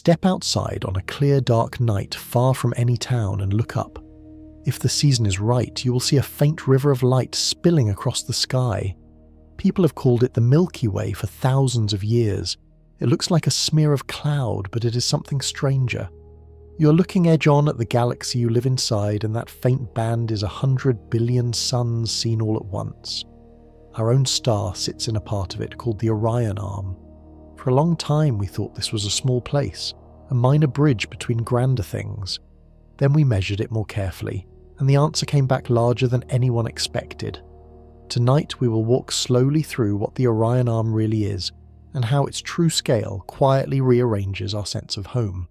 Step outside on a clear dark night far from any town and look up. If the season is right, you will see a faint river of light spilling across the sky. People have called it the Milky Way for thousands of years. It looks like a smear of cloud, but it is something stranger. You're looking edge on at the galaxy you live inside, and that faint band is 100 billion suns seen all at once. Our own star sits in a part of it called the Orion Arm. For a long time we thought this was a small place, a minor bridge between grander things. Then we measured it more carefully, and the answer came back larger than anyone expected. Tonight we will walk slowly through what the Orion Arm really is, and how its true scale quietly rearranges our sense of home.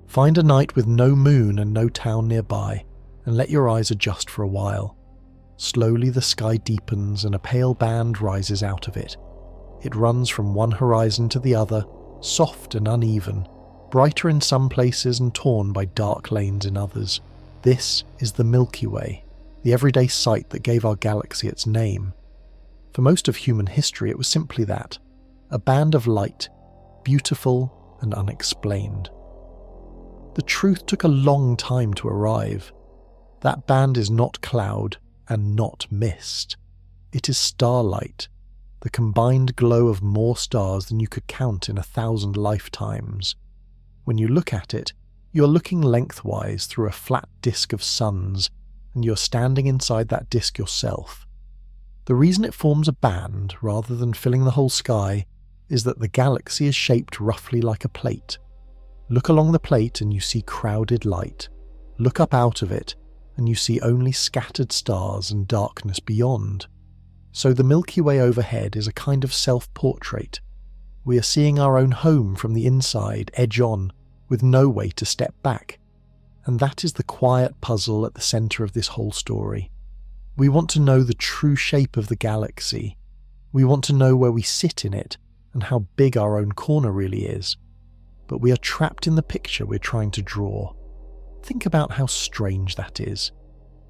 Find a night with no moon and no town nearby, and let your eyes adjust for a while. Slowly the sky deepens and a pale band rises out of it. It runs from one horizon to the other, soft and uneven, brighter in some places and torn by dark lanes in others. This is the Milky Way, the everyday sight that gave our galaxy its name. For most of human history it was simply that, a band of light, beautiful and unexplained. The truth took a long time to arrive. That band is not cloud and not mist. It is starlight, the combined glow of more stars than you could count in 1,000 lifetimes. When you look at it, you're looking lengthwise through a flat disk of suns, and you're standing inside that disk yourself. The reason it forms a band rather than filling the whole sky is that the galaxy is shaped roughly like a plate. Look along the plate and you see crowded light. Look up out of it and you see only scattered stars and darkness beyond. So the Milky Way overhead is a kind of self-portrait. We are seeing our own home from the inside, edge on, with no way to step back. And that is the quiet puzzle at the centre of this whole story. We want to know the true shape of the galaxy. We want to know where we sit in it and how big our own corner really is. But we are trapped in the picture we're trying to draw. Think about how strange that is.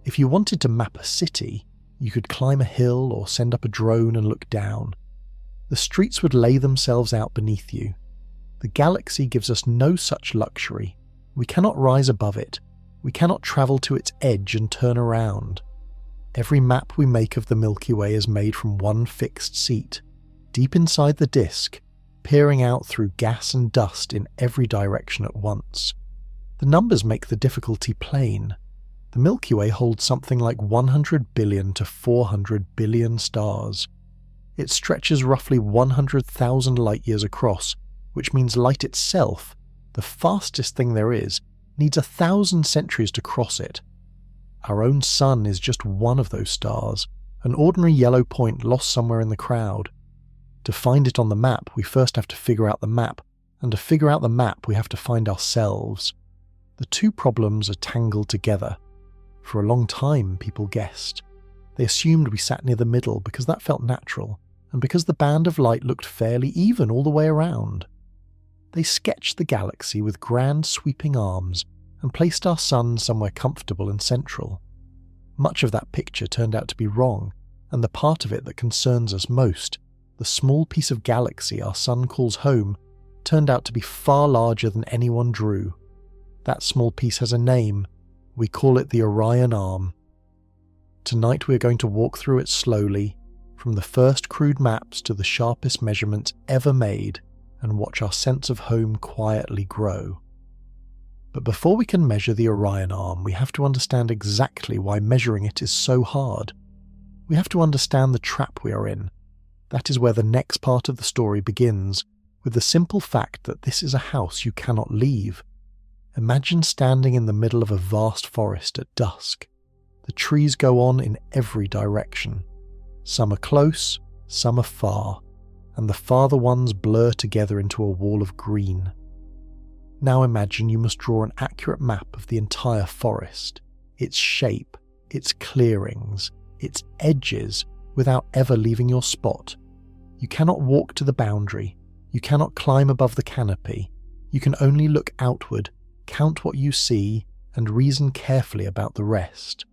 If you wanted to map a city, you could climb a hill or send up a drone and look down. The streets would lay themselves out beneath you. The galaxy gives us no such luxury. We cannot rise above it. We cannot travel to its edge and turn around. Every map we make of the Milky Way is made from one fixed seat, deep inside the disk, peering out through gas and dust in every direction at once. The numbers make the difficulty plain. The Milky Way holds something like 100 billion to 400 billion stars. It stretches roughly 100,000 light-years across, which means light itself, the fastest thing there is, needs 1,000 centuries to cross it. Our own sun is just one of those stars, an ordinary yellow point lost somewhere in the crowd. To find it on the map, we first have to figure out the map, and to figure out the map, we have to find ourselves. The two problems are tangled together. For a long time, people guessed. They assumed we sat near the middle because that felt natural, and because the band of light looked fairly even all the way around. They sketched the galaxy with grand sweeping arms and placed our sun somewhere comfortable and central. Much of that picture turned out to be wrong, and the part of it that concerns us most, the small piece of galaxy our sun calls home, turned out to be far larger than anyone drew. That small piece has a name. We call it the Orion Arm. Tonight we are going to walk through it slowly, from the first crude maps to the sharpest measurements ever made, and watch our sense of home quietly grow. But before we can measure the Orion Arm, we have to understand exactly why measuring it is so hard. We have to understand the trap we are in. That is where the next part of the story begins, with the simple fact that this is a house you cannot leave. Imagine standing in the middle of a vast forest at dusk. The trees go on in every direction. Some are close, some are far, and the farther ones blur together into a wall of green. Now imagine you must draw an accurate map of the entire forest, its shape, its clearings, its edges, without ever leaving your spot. You cannot walk to the boundary, you cannot climb above the canopy, you can only look outward, count what you see, and reason carefully about the rest.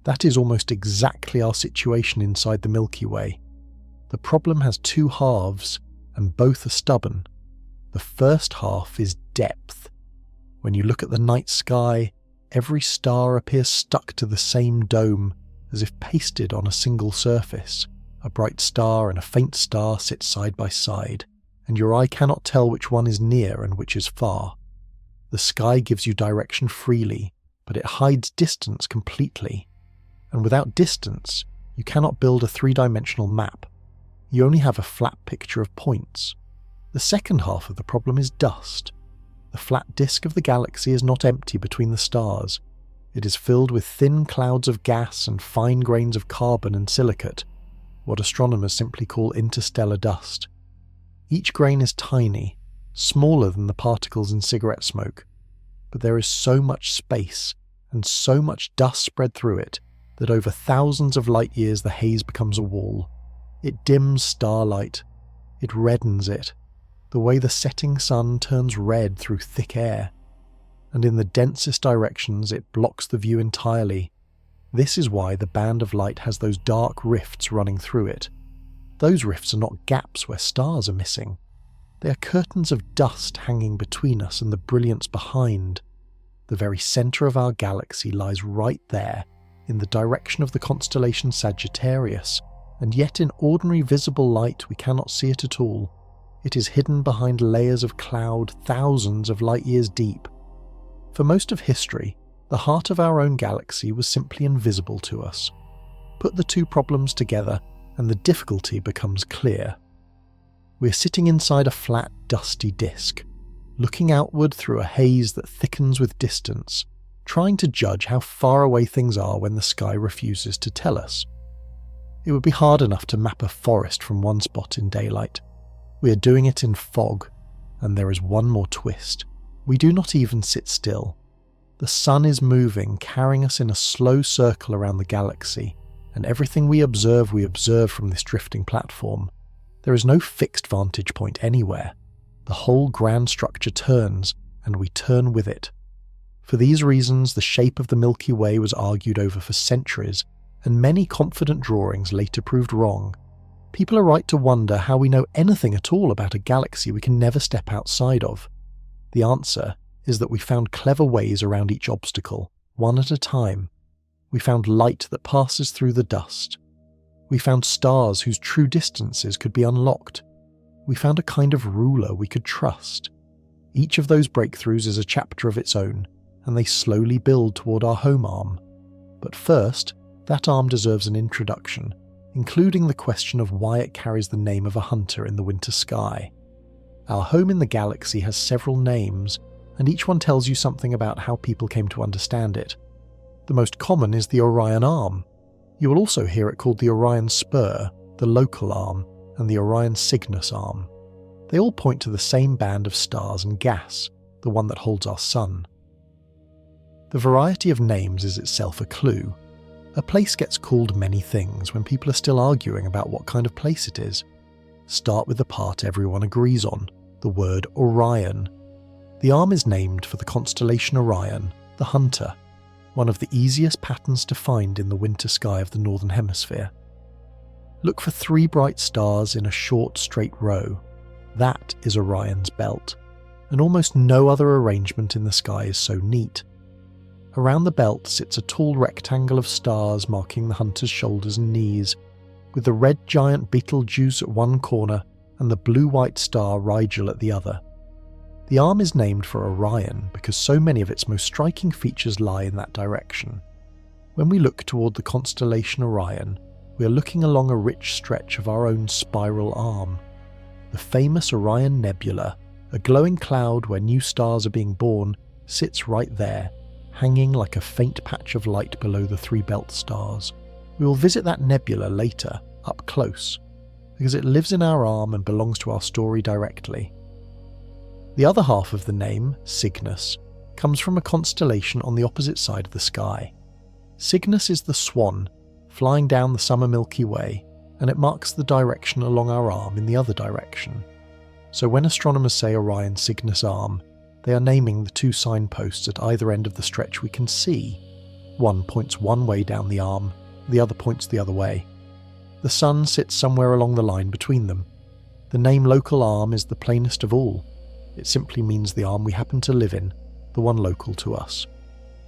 That is almost exactly our situation inside the Milky Way. The problem has two halves, and both are stubborn. The The first half is depth. When you look at the night sky, every star appears stuck to the same dome, as if pasted on a single surface. A bright star and a faint star sit side by side, and your eye cannot tell which one is near and which is far. The sky gives you direction freely, but it hides distance completely. And without distance, you cannot build a three-dimensional map. You only have a flat picture of points. The second half of the problem is dust. The flat disk of the galaxy is not empty between the stars. It is filled with thin clouds of gas and fine grains of carbon and silicate, what astronomers simply call interstellar dust. Each grain is tiny, smaller than the particles in cigarette smoke, but there is so much space and so much dust spread through it that over thousands of light years the haze becomes a wall. It dims starlight. It reddens it, the way the setting sun turns red through thick air. And in the densest directions it blocks the view entirely. This is why the band of light has those dark rifts running through it. Those rifts are not gaps where stars are missing. They are curtains of dust hanging between us and the brilliance behind. The very centre of our galaxy lies right there, in the direction of the constellation Sagittarius, and yet in ordinary visible light we cannot see it at all. It is hidden behind layers of cloud thousands of light years deep. For most of history, the heart of our own galaxy was simply invisible to us. Put the two problems together, and the difficulty becomes clear. We are sitting inside a flat, dusty disk, looking outward through a haze that thickens with distance, trying to judge how far away things are when the sky refuses to tell us. It would be hard enough to map a forest from one spot in daylight. We are doing it in fog, and there is one more twist. We do not even sit still. The sun is moving, carrying us in a slow circle around the galaxy, and everything we observe from this drifting platform. There is no fixed vantage point anywhere. The whole grand structure turns, and we turn with it. For these reasons, the shape of the Milky Way was argued over for centuries, and many confident drawings later proved wrong. People are right to wonder how we know anything at all about a galaxy we can never step outside of. The answer is that we found clever ways around each obstacle, one at a time. We found light that passes through the dust. We found stars whose true distances could be unlocked. We found a kind of ruler we could trust. Each of those breakthroughs is a chapter of its own, and they slowly build toward our home arm. But first, that arm deserves an introduction, including the question of why it carries the name of a hunter in the winter sky. Our home in the galaxy has several names, and each one tells you something about how people came to understand it. The most common is the Orion Arm. You will also hear it called the Orion Spur, the Local Arm, and the Orion Cygnus Arm. They all point to the same band of stars and gas, the one that holds our sun. The variety of names is itself a clue. A place gets called many things when people are still arguing about what kind of place it is. Start with the part everyone agrees on, the word Orion. The arm is named for the constellation Orion, the hunter, one of the easiest patterns to find in the winter sky of the Northern Hemisphere. Look for 3 bright stars in a short, straight row. That is Orion's belt, and almost no other arrangement in the sky is so neat. Around the belt sits a tall rectangle of stars marking the hunter's shoulders and knees, with the red giant Betelgeuse at one corner and the blue-white star Rigel at the other. The arm is named for Orion because so many of its most striking features lie in that direction. When we look toward the constellation Orion, we are looking along a rich stretch of our own spiral arm. The famous Orion Nebula, a glowing cloud where new stars are being born, sits right there, hanging like a faint patch of light below the 3 belt stars. We will visit that nebula later, up close, because it lives in our arm and belongs to our story directly. The other half of the name, Cygnus, comes from a constellation on the opposite side of the sky. Cygnus is the swan, flying down the summer Milky Way, and it marks the direction along our arm in the other direction. So when astronomers say Orion Cygnus Arm, they are naming the 2 signposts at either end of the stretch we can see. One points one way down the arm, the other points the other way. The sun sits somewhere along the line between them. The name Local Arm is the plainest of all. It simply means the arm we happen to live in, the one local to us.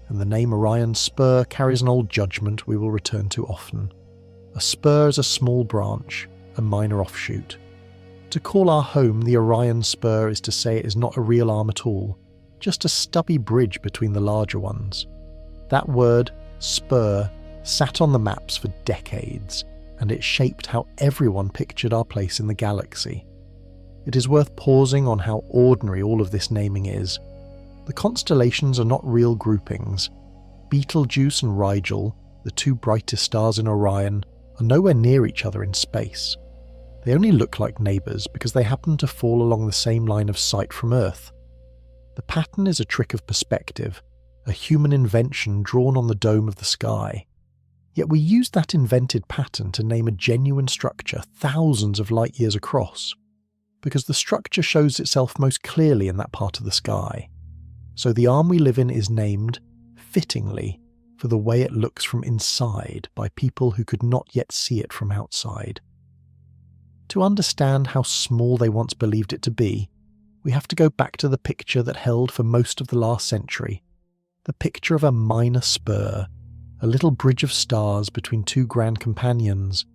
And the name Orion Spur carries an old judgment we will return to often. A spur is a small branch, a minor offshoot. To call our home the Orion Spur is to say it is not a real arm at all, just a stubby bridge between the larger ones. That word, spur, sat on the maps for decades, and it shaped how everyone pictured our place in the galaxy. It is worth pausing on how ordinary all of this naming is. The constellations are not real groupings. Betelgeuse and Rigel, the two brightest stars in Orion, are nowhere near each other in space. They only look like neighbours because they happen to fall along the same line of sight from Earth. The pattern is a trick of perspective, a human invention drawn on the dome of the sky. Yet we use that invented pattern to name a genuine structure thousands of light years across, because the structure shows itself most clearly in that part of the sky. So the arm we live in is named, fittingly, for the way it looks from inside by people who could not yet see it from outside. To understand how small they once believed it to be, we have to go back to the picture that held for most of the last century, the picture of a minor spur, a little bridge of stars between two grand companions.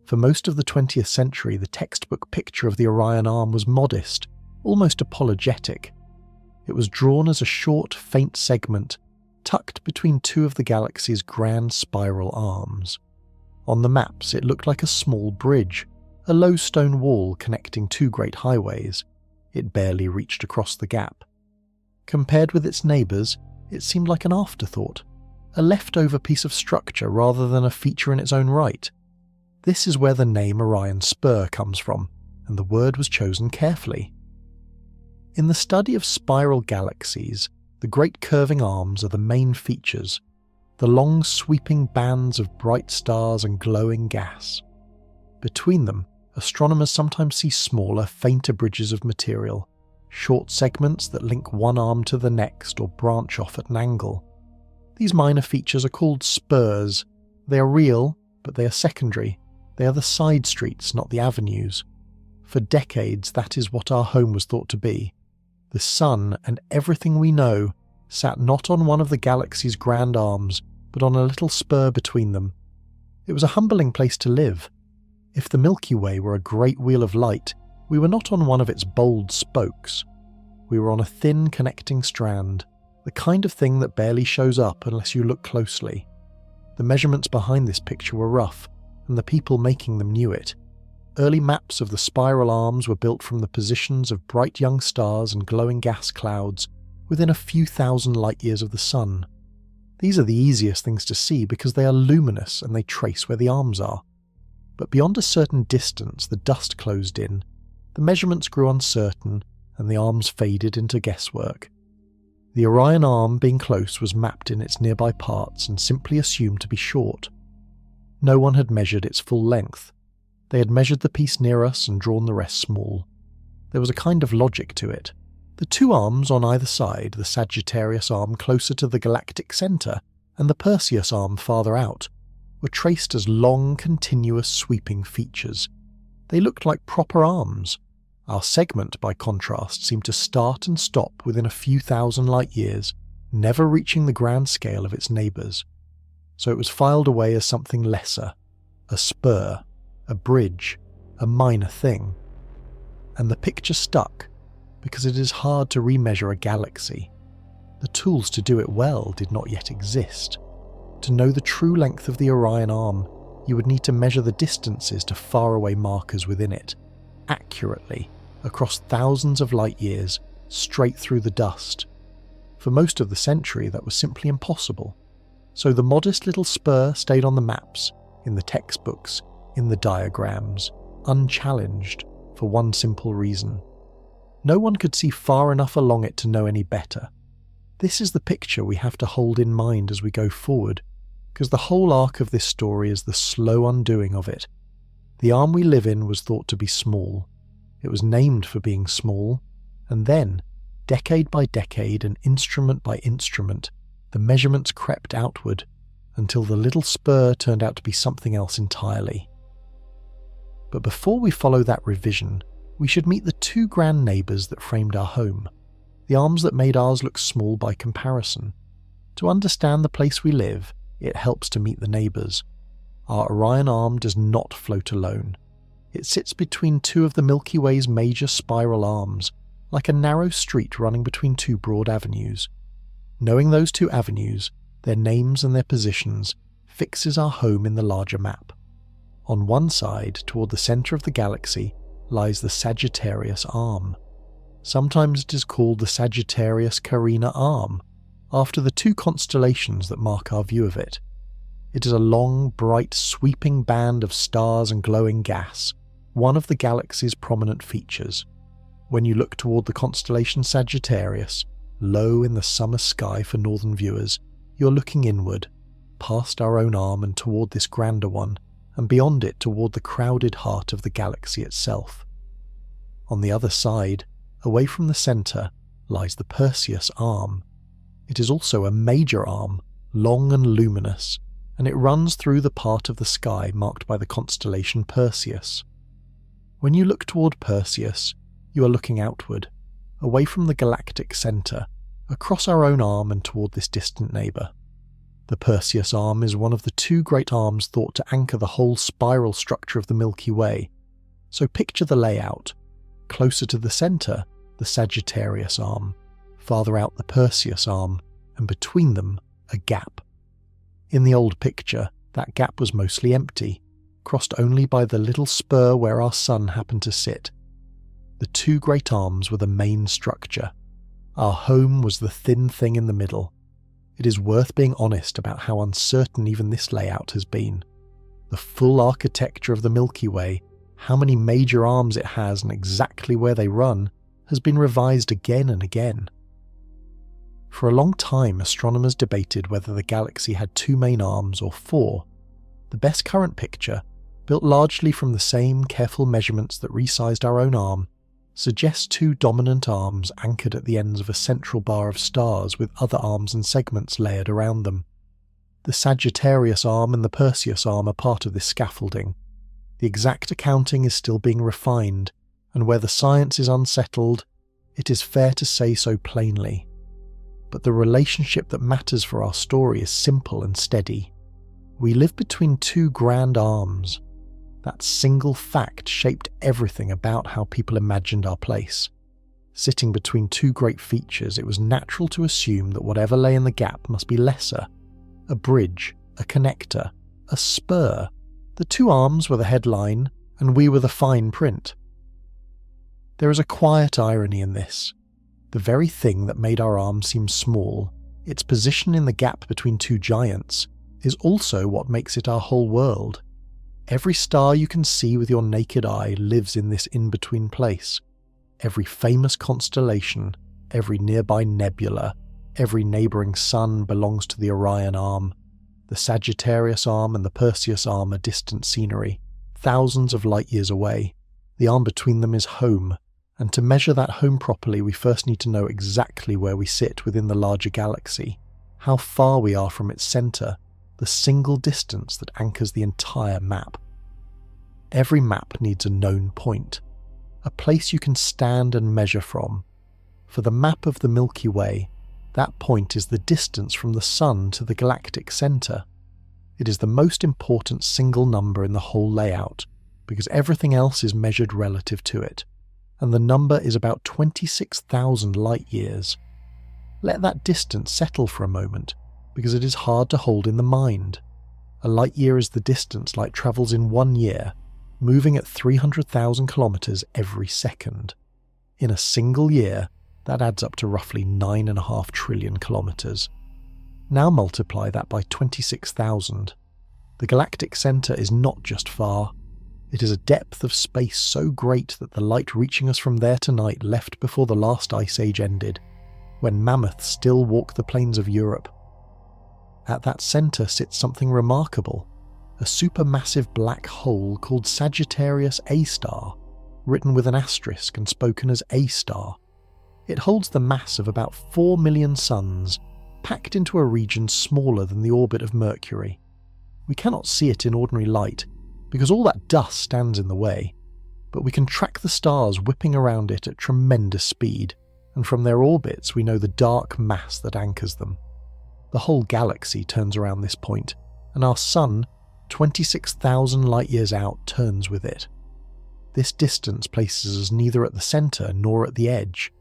For most of the 20th century, the textbook picture of the Orion Arm was modest, almost apologetic. It was drawn as a short, faint segment, tucked between two of the galaxy's grand spiral arms. On the maps, it looked like a small bridge, a low stone wall connecting two great highways. It barely reached across the gap. Compared with its neighbours, it seemed like an afterthought, a leftover piece of structure rather than a feature in its own right. This is where the name Orion Spur comes from, and the word was chosen carefully. In the study of spiral galaxies, the great curving arms are the main features, the long sweeping bands of bright stars and glowing gas. Between them, astronomers sometimes see smaller, fainter bridges of material, short segments that link one arm to the next or branch off at an angle. These minor features are called spurs. They are real, but they are secondary. They are the side streets, not the avenues. For decades, that is what our home was thought to be. The sun and everything we know sat not on one of the galaxy's grand arms, but on a little spur between them. It was a humbling place to live. If the Milky Way were a great wheel of light, we were not on one of its bold spokes. We were on a thin connecting strand, the kind of thing that barely shows up unless you look closely. The measurements behind this picture were rough, and the people making them knew it. Early maps of the spiral arms were built from the positions of bright young stars and glowing gas clouds within a few thousand light-years of the sun. These are the easiest things to see because they are luminous and they trace where the arms are. But beyond a certain distance, the dust closed in, the measurements grew uncertain, and the arms faded into guesswork. The Orion Arm, being close, was mapped in its nearby parts and simply assumed to be short. No one had measured its full length. They had measured the piece near us and drawn the rest small. There was a kind of logic to it. The two arms on either side, the Sagittarius arm closer to the galactic centre and the Perseus arm farther out, were traced as long, continuous, sweeping features. They looked like proper arms. Our segment, by contrast, seemed to start and stop within a few thousand light-years, never reaching the grand scale of its neighbours. So it was filed away as something lesser, a spur, a bridge, a minor thing. And the picture stuck, because it is hard to remeasure a galaxy. The tools to do it well did not yet exist. To know the true length of the Orion Arm, you would need to measure the distances to faraway markers within it, accurately, across thousands of light-years, straight through the dust. For most of the century, that was simply impossible. So the modest little spur stayed on the maps, in the textbooks, in the diagrams, unchallenged, for one simple reason. No one could see far enough along it to know any better. This is the picture we have to hold in mind as we go forward, because the whole arc of this story is the slow undoing of it. The arm we live in was thought to be small. It was named for being small, and then, decade by decade and instrument by instrument, the measurements crept outward, until the little spur turned out to be something else entirely. But before we follow that revision, we should meet the two grand neighbours that framed our home, the arms that made ours look small by comparison. To understand the place we live, it helps to meet the neighbours. Our Orion Arm does not float alone. It sits between two of the Milky Way's major spiral arms, like a narrow street running between two broad avenues. Knowing those two avenues, their names and their positions, fixes our home in the larger map. On one side, toward the centre of the galaxy, lies the Sagittarius Arm. Sometimes it is called the Sagittarius-Carina Arm, after the two constellations that mark our view of it. It is a long, bright, sweeping band of stars and glowing gas, one of the galaxy's prominent features. When you look toward the constellation Sagittarius, low in the summer sky for northern viewers, you're looking inward, past our own arm and toward this grander one, and beyond it toward the crowded heart of the galaxy itself. On the other side, away from the centre, lies the Perseus Arm. It is also a major arm, long and luminous, and it runs through the part of the sky marked by the constellation Perseus. When you look toward Perseus, you are looking outward, away from the galactic centre, across our own arm and toward this distant neighbour. The Perseus Arm is one of the two great arms thought to anchor the whole spiral structure of the Milky Way. So picture the layout. Closer to the centre, the Sagittarius Arm. Farther out, the Perseus Arm, and between them, a gap. In the old picture, that gap was mostly empty, crossed only by the little spur where our sun happened to sit. The two great arms were the main structure. Our home was the thin thing in the middle. It is worth being honest about how uncertain even this layout has been. The full architecture of the Milky Way, how many major arms it has and exactly where they run, has been revised again and again. For a long time, astronomers debated whether the galaxy had two main arms or four. The best current picture, built largely from the same careful measurements that resized our own arm, suggests two dominant arms anchored at the ends of a central bar of stars with other arms and segments layered around them. The Sagittarius Arm and the Perseus Arm are part of this scaffolding. The exact accounting is still being refined, and where the science is unsettled, it is fair to say so plainly. But the relationship that matters for our story is simple and steady. We live between two grand arms. That single fact shaped everything about how people imagined our place. Sitting between two great features, it was natural to assume that whatever lay in the gap must be lesser. A bridge, a connector, a spur. The two arms were the headline, and we were the fine print. There is a quiet irony in this. The very thing that made our arm seem small, its position in the gap between two giants, is also what makes it our whole world. Every star you can see with your naked eye lives in this in-between place. Every famous constellation, every nearby nebula, every neighbouring sun belongs to the Orion Arm. The Sagittarius Arm and the Perseus Arm are distant scenery, thousands of light years away. The arm between them is home, and to measure that home properly we first need to know exactly where we sit within the larger galaxy, how far we are from its centre, the single distance that anchors the entire map. Every map needs a known point, a place you can stand and measure from. For the map of the Milky Way, that point is the distance from the Sun to the galactic centre. It is the most important single number in the whole layout, because everything else is measured relative to it, and the number is about 26,000 light years. Let that distance settle for a moment, because it is hard to hold in the mind. A light year is the distance light travels in 1 year, moving at 300,000 kilometres every second. In a single year, that adds up to roughly 9.5 trillion kilometres. Now multiply that by 26,000. The galactic centre is not just far. It is a depth of space so great that the light reaching us from there tonight left before the last ice age ended, when mammoths still walk the plains of Europe. At that centre sits something remarkable, a supermassive black hole called Sagittarius A star, written with an asterisk and spoken as A star. It holds the mass of about 4 million suns, packed into a region smaller than the orbit of Mercury. We cannot see it in ordinary light, because all that dust stands in the way. but we can track the stars whipping around it at tremendous speed, and from their orbits we know the dark mass that anchors them. The whole galaxy turns around this point, and our Sun, 26,000 light-years out, turns with it. This distance places us neither at the centre nor at the edge.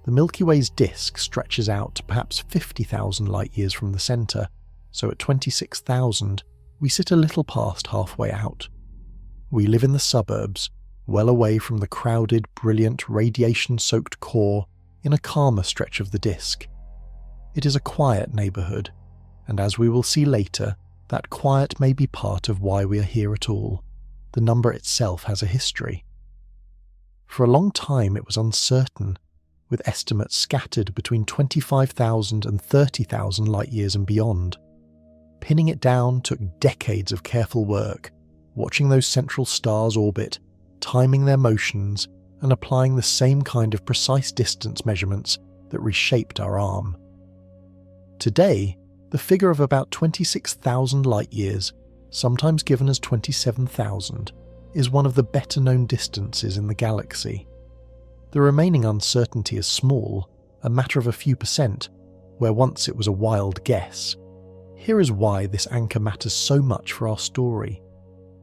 The Milky Way's disk stretches out to perhaps 50,000 light-years from the centre, so at 26,000 we sit a little past halfway out. We live in the suburbs, well away from the crowded, brilliant, radiation-soaked core in a calmer stretch of the disk. It is a quiet neighbourhood, and as we will see later, that quiet may be part of why we are here at all. The number itself has a history. For a long time it was uncertain, with estimates scattered between 25,000 and 30,000 light-years and beyond. Pinning it down took decades of careful work, watching those central stars orbit, timing their motions, and applying the same kind of precise distance measurements that reshaped our arm. Today, the figure of about 26,000 light-years, sometimes given as 27,000, is one of the better-known distances in the galaxy. The remaining uncertainty is small, a matter of a few percent, where once it was a wild guess. Here is why this anchor matters so much for our story.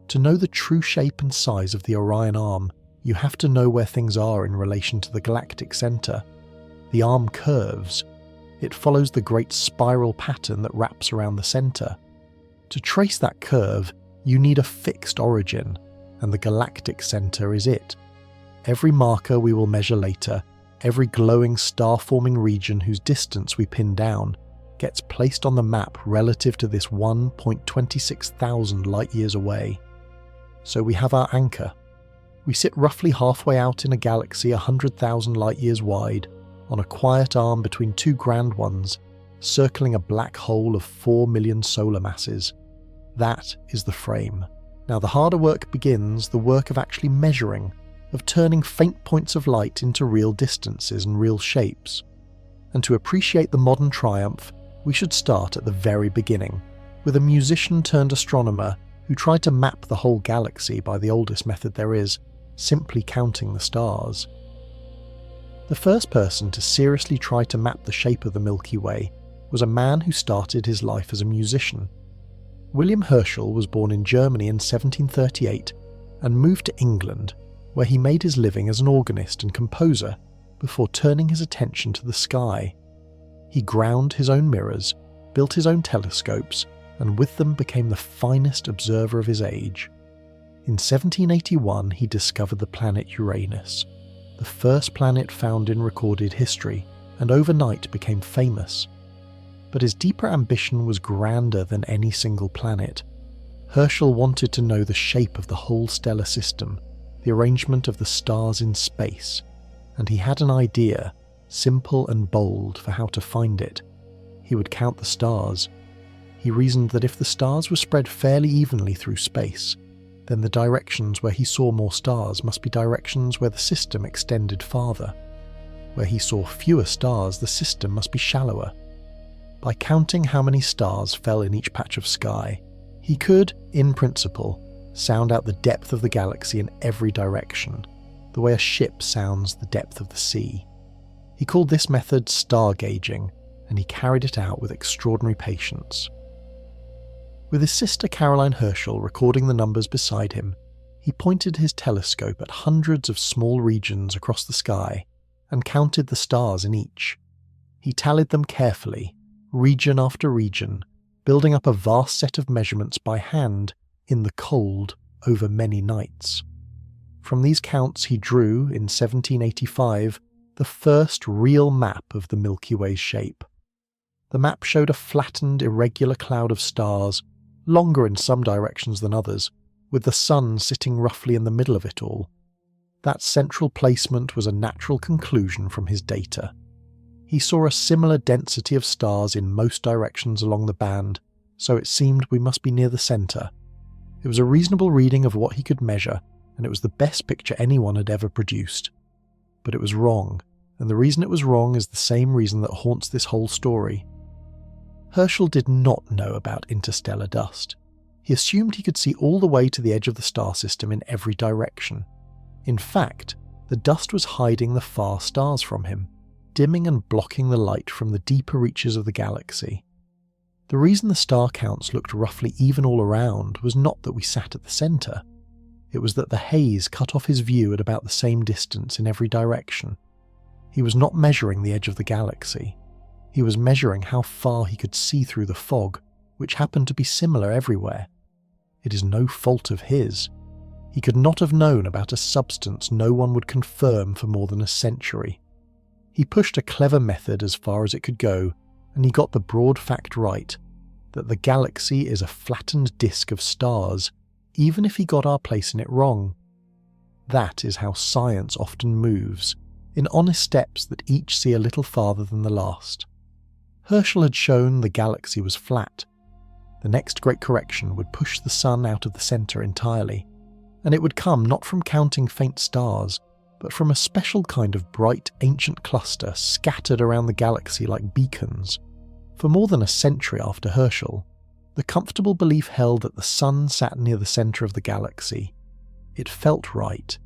To know the true shape and size of the Orion Arm, you have to know where things are in relation to the galactic centre. The arm curves. It follows the great spiral pattern that wraps around the centre. To trace that curve, you need a fixed origin, and the galactic centre is it. Every marker we will measure later, every glowing star-forming region whose distance we pin down, gets placed on the map relative to this 1.26,000 light-years away. So we have our anchor. We sit roughly halfway out in a galaxy 100,000 light-years wide, on a quiet arm between two grand ones, circling a black hole of 4 million solar masses. That is the frame. Now the harder work begins, the work of actually measuring, of turning faint points of light into real distances and real shapes. And to appreciate the modern triumph, we should start at the very beginning, with a musician turned astronomer who tried to map the whole galaxy by the oldest method there is, simply counting the stars. The first person to seriously try to map the shape of the Milky Way was a man who started his life as a musician. William Herschel was born in Germany in 1738 and moved to England, where he made his living as an organist and composer before turning his attention to the sky. He ground his own mirrors, built his own telescopes, and with them became the finest observer of his age. In 1781 he discovered the planet Uranus, the first planet found in recorded history, and overnight became famous. But his deeper ambition was grander than any single planet. Herschel wanted to know the shape of the whole stellar system, the arrangement of the stars in space, and he had an idea, simple and bold, for how to find it. He would count the stars. He reasoned that if the stars were spread fairly evenly through space, then the directions where he saw more stars must be directions where the system extended farther. Where he saw fewer stars, the system must be shallower. By counting how many stars fell in each patch of sky, he could, in principle, sound out the depth of the galaxy in every direction, the way a ship sounds the depth of the sea. He called this method stargazing, and he carried it out with extraordinary patience. With his sister Caroline Herschel recording the numbers beside him, he pointed his telescope at hundreds of small regions across the sky and counted the stars in each. He tallied them carefully, region after region, building up a vast set of measurements by hand in the cold over many nights. From these counts he drew, in 1785, the first real map of the Milky Way's shape. The map showed a flattened, irregular cloud of stars, longer in some directions than others, with the sun sitting roughly in the middle of it all. That central placement was a natural conclusion from his data. He saw a similar density of stars in most directions along the band, so it seemed we must be near the centre. It was a reasonable reading of what he could measure, and it was the best picture anyone had ever produced. But it was wrong, and the reason it was wrong is the same reason that haunts this whole story. Herschel did not know about interstellar dust. He assumed he could see all the way to the edge of the star system in every direction. In fact, the dust was hiding the far stars from him, dimming and blocking the light from the deeper reaches of the galaxy. The reason the star counts looked roughly even all around was not that we sat at the centre. It was that the haze cut off his view at about the same distance in every direction. He was not measuring the edge of the galaxy. He was measuring how far he could see through the fog, which happened to be similar everywhere. It is no fault of his. He could not have known about a substance no one would confirm for more than a century. He pushed a clever method as far as it could go, and he got the broad fact right, that the galaxy is a flattened disk of stars, even if he got our place in it wrong. That is how science often moves, in honest steps that each see a little farther than the last. Herschel had shown the galaxy was flat. The next great correction would push the sun out of the centre entirely, and it would come not from counting faint stars, but from a special kind of bright ancient cluster scattered around the galaxy like beacons. For more than a century after Herschel, the comfortable belief held that the sun sat near the centre of the galaxy. It felt right,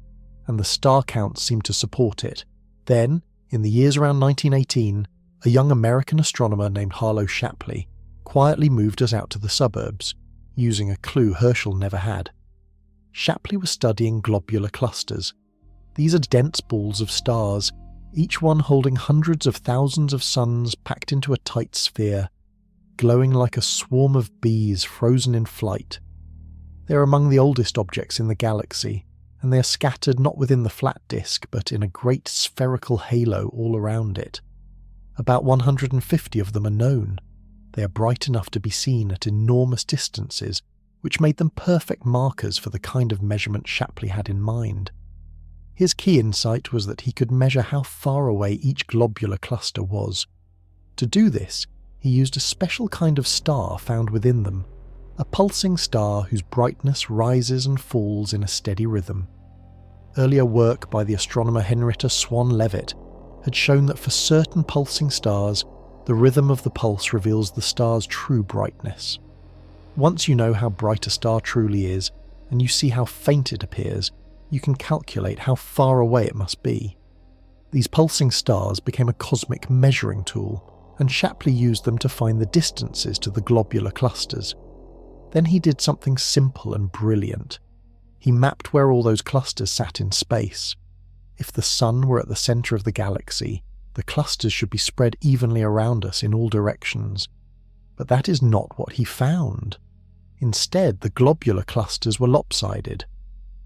and the star counts seemed to support it. Then, in the years around 1918, a young American astronomer named Harlow Shapley quietly moved us out to the suburbs, using a clue Herschel never had. Shapley was studying globular clusters. These are dense balls of stars, each one holding hundreds of thousands of suns packed into a tight sphere, glowing like a swarm of bees frozen in flight. They are among the oldest objects in the galaxy, and they are scattered not within the flat disk but in a great spherical halo all around it. About 150 of them are known. They are bright enough to be seen at enormous distances, which made them perfect markers for the kind of measurement Shapley had in mind. His key insight was that he could measure how far away each globular cluster was. To do this, he used a special kind of star found within them, a pulsing star whose brightness rises and falls in a steady rhythm. Earlier work by the astronomer Henrietta Swan Leavitt had shown that for certain pulsing stars, the rhythm of the pulse reveals the star's true brightness. Once you know how bright a star truly is, and you see how faint it appears, you can calculate how far away it must be. These pulsing stars became a cosmic measuring tool, and Shapley used them to find the distances to the globular clusters. Then he did something simple and brilliant. He mapped where all those clusters sat in space. If the sun were at the centre of the galaxy, the clusters should be spread evenly around us in all directions. But that is not what he found. Instead, the globular clusters were lopsided.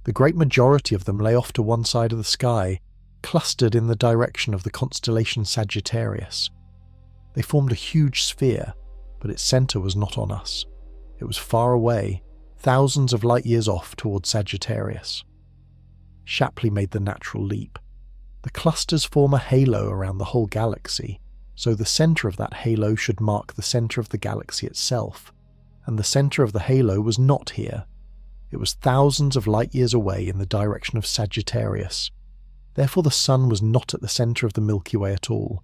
The great majority of them lay off to one side of the sky, clustered in the direction of the constellation Sagittarius. They formed a huge sphere, but its centre was not on us. It was far away, thousands of light years off towards Sagittarius. Shapley made the natural leap. The clusters form a halo around the whole galaxy, so the centre of that halo should mark the centre of the galaxy itself, and the centre of the halo was not here. It was thousands of light years away in the direction of Sagittarius. Therefore the sun was not at the centre of the Milky Way at all.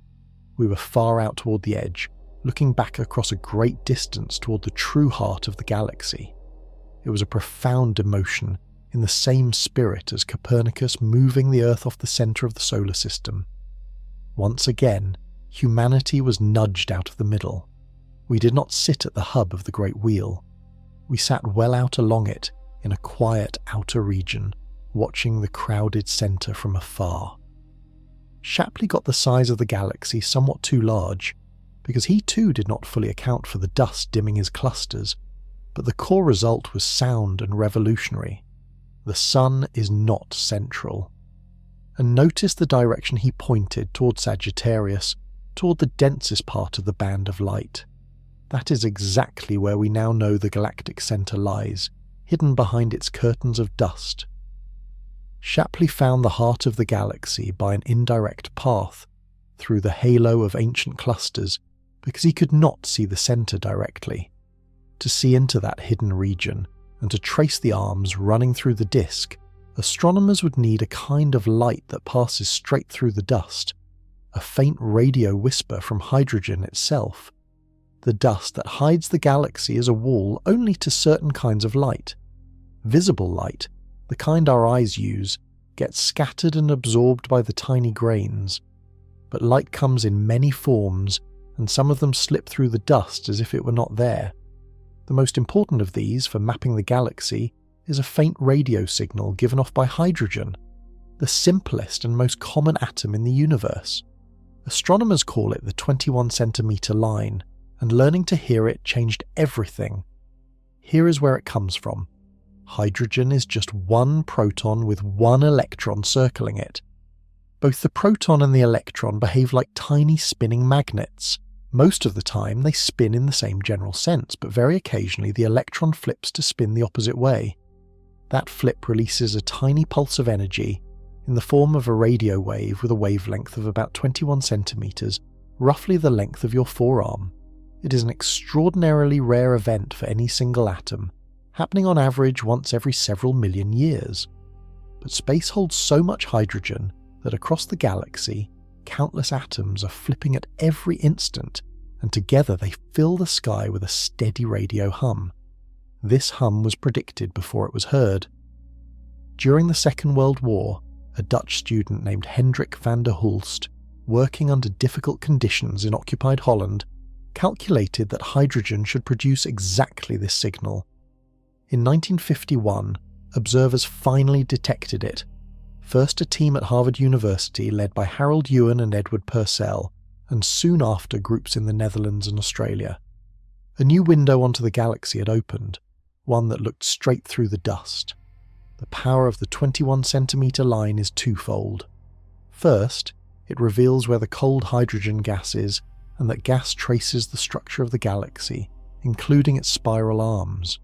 We were far out toward the edge, looking back across a great distance toward the true heart of the galaxy. It was a profound demotion, in the same spirit as Copernicus moving the Earth off the centre of the solar system. Once again, humanity was nudged out of the middle. We did not sit at the hub of the great wheel. We sat well out along it, in a quiet outer region, watching the crowded centre from afar. Shapley got the size of the galaxy somewhat too large, because he too did not fully account for the dust dimming his clusters, but the core result was sound and revolutionary. The sun is not central. And notice the direction he pointed toward Sagittarius, toward the densest part of the band of light. That is exactly where we now know the galactic centre lies, hidden behind its curtains of dust. Shapley found the heart of the galaxy by an indirect path, through the halo of ancient clusters, because he could not see the centre directly. To see into that hidden region, and to trace the arms running through the disk, astronomers would need a kind of light that passes straight through the dust, a faint radio whisper from hydrogen itself. The dust that hides the galaxy is a wall only to certain kinds of light. Visible light, the kind our eyes use, gets scattered and absorbed by the tiny grains, but light comes in many forms, and some of them slip through the dust as if it were not there. The most important of these for mapping the galaxy is a faint radio signal given off by hydrogen, the simplest and most common atom in the universe. Astronomers call it the 21 centimeter line, and learning to hear it changed everything. Here is where it comes from. Hydrogen is just one proton with one electron circling it. Both the proton and the electron behave like tiny spinning magnets. Most of the time they spin in the same general sense, but very occasionally the electron flips to spin the opposite way. That flip releases a tiny pulse of energy in the form of a radio wave with a wavelength of about 21 centimeters, roughly the length of your forearm. It is an extraordinarily rare event for any single atom, happening on average once every several million years. But space holds so much hydrogen that across the galaxy, countless atoms are flipping at every instant, and together they fill the sky with a steady radio hum. This hum was predicted before it was heard. During the Second World War, a Dutch student named Hendrik van der Hulst, working under difficult conditions in occupied Holland, calculated that hydrogen should produce exactly this signal. In 1951, observers finally detected it. First a team at Harvard University led by Harold Ewan and Edward Purcell, and soon after groups in the Netherlands and Australia. A new window onto the galaxy had opened, one that looked straight through the dust. The power of the 21 centimeter line is twofold. First, it reveals where the cold hydrogen gas is, and that gas traces the structure of the galaxy, including its spiral arms.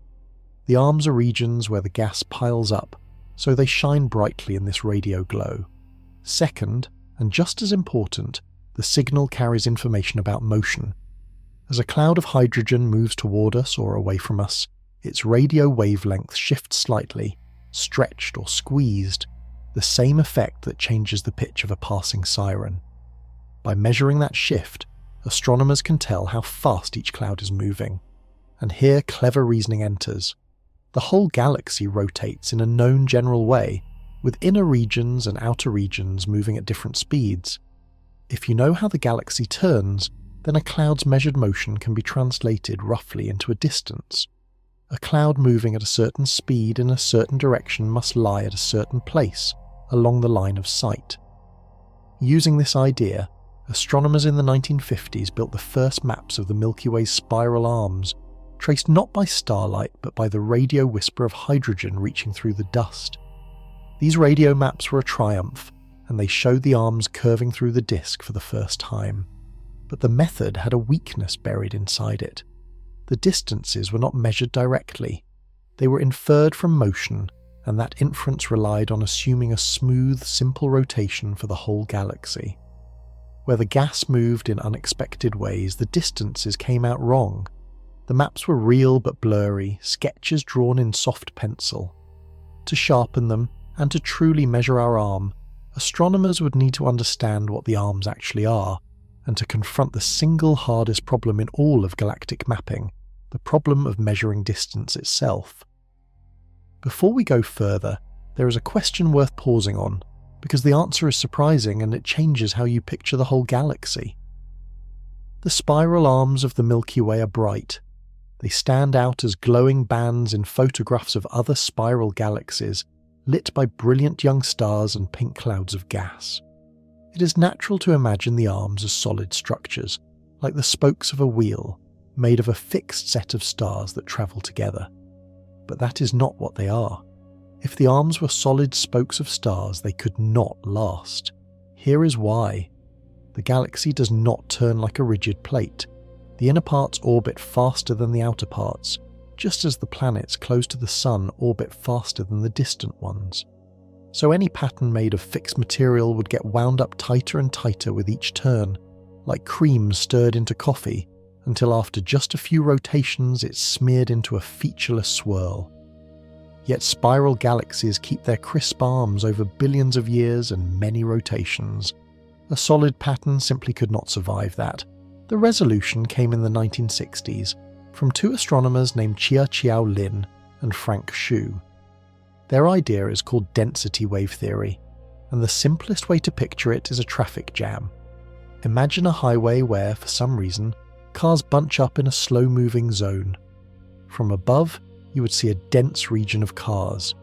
The arms are regions where the gas piles up, so they shine brightly in this radio glow. Second, and just as important, the signal carries information about motion. As a cloud of hydrogen moves toward us or away from us, its radio wavelength shifts slightly, stretched or squeezed, the same effect that changes the pitch of a passing siren. By measuring that shift, astronomers can tell how fast each cloud is moving. And here clever reasoning enters. The whole galaxy rotates in a known general way, with inner regions and outer regions moving at different speeds. If you know how the galaxy turns, then a cloud's measured motion can be translated roughly into a distance. A cloud moving at a certain speed in a certain direction must lie at a certain place, along the line of sight. Using this idea, astronomers in the 1950s built the first maps of the Milky Way's spiral arms, traced not by starlight but by the radio whisper of hydrogen reaching through the dust. These radio maps were a triumph, and they showed the arms curving through the disk for the first time. But the method had a weakness buried inside it. The distances were not measured directly. They were inferred from motion, and that inference relied on assuming a smooth, simple rotation for the whole galaxy. Where the gas moved in unexpected ways, the distances came out wrong. The maps were real but blurry, sketches drawn in soft pencil. To sharpen them, and to truly measure our arm, astronomers would need to understand what the arms actually are, and to confront the single hardest problem in all of galactic mapping, the problem of measuring distance itself. Before we go further, there is a question worth pausing on, because the answer is surprising and it changes how you picture the whole galaxy. The spiral arms of the Milky Way are bright. They stand out as glowing bands in photographs of other spiral galaxies, lit by brilliant young stars and pink clouds of gas. It is natural to imagine the arms as solid structures, like the spokes of a wheel, made of a fixed set of stars that travel together. But that is not what they are. If the arms were solid spokes of stars, they could not last. Here is why. The galaxy does not turn like a rigid plate. The inner parts orbit faster than the outer parts, just as the planets close to the Sun orbit faster than the distant ones. So any pattern made of fixed material would get wound up tighter and tighter with each turn, like cream stirred into coffee, until after just a few rotations it's smeared into a featureless swirl. Yet spiral galaxies keep their crisp arms over billions of years and many rotations. A solid pattern simply could not survive that. The resolution came in the 1960s from two astronomers named Chia-Chiao Lin and Frank Xu. Their idea is called density wave theory, and the simplest way to picture it is a traffic jam. Imagine a highway where, for some reason, cars bunch up in a slow-moving zone. From above, you would see a dense region of cars,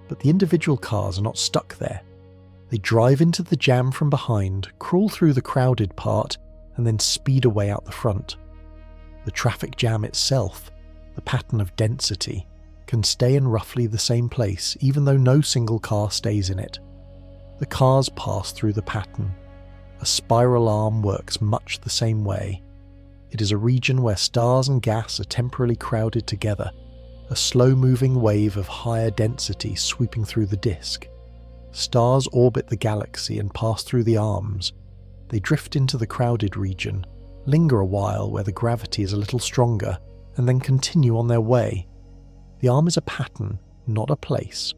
but the individual cars are not stuck there. They drive into the jam from behind, crawl through the crowded part, and then speed away out the front. The traffic jam itself, the pattern of density, can stay in roughly the same place even though no single car stays in it. The cars pass through the pattern. A spiral arm works much the same way. It is a region where stars and gas are temporarily crowded together, a slow-moving wave of higher density sweeping through the disk. Stars orbit the galaxy and pass through the arms. They drift into the crowded region, linger a while where the gravity is a little stronger, and then continue on their way. The arm is a pattern, not a place.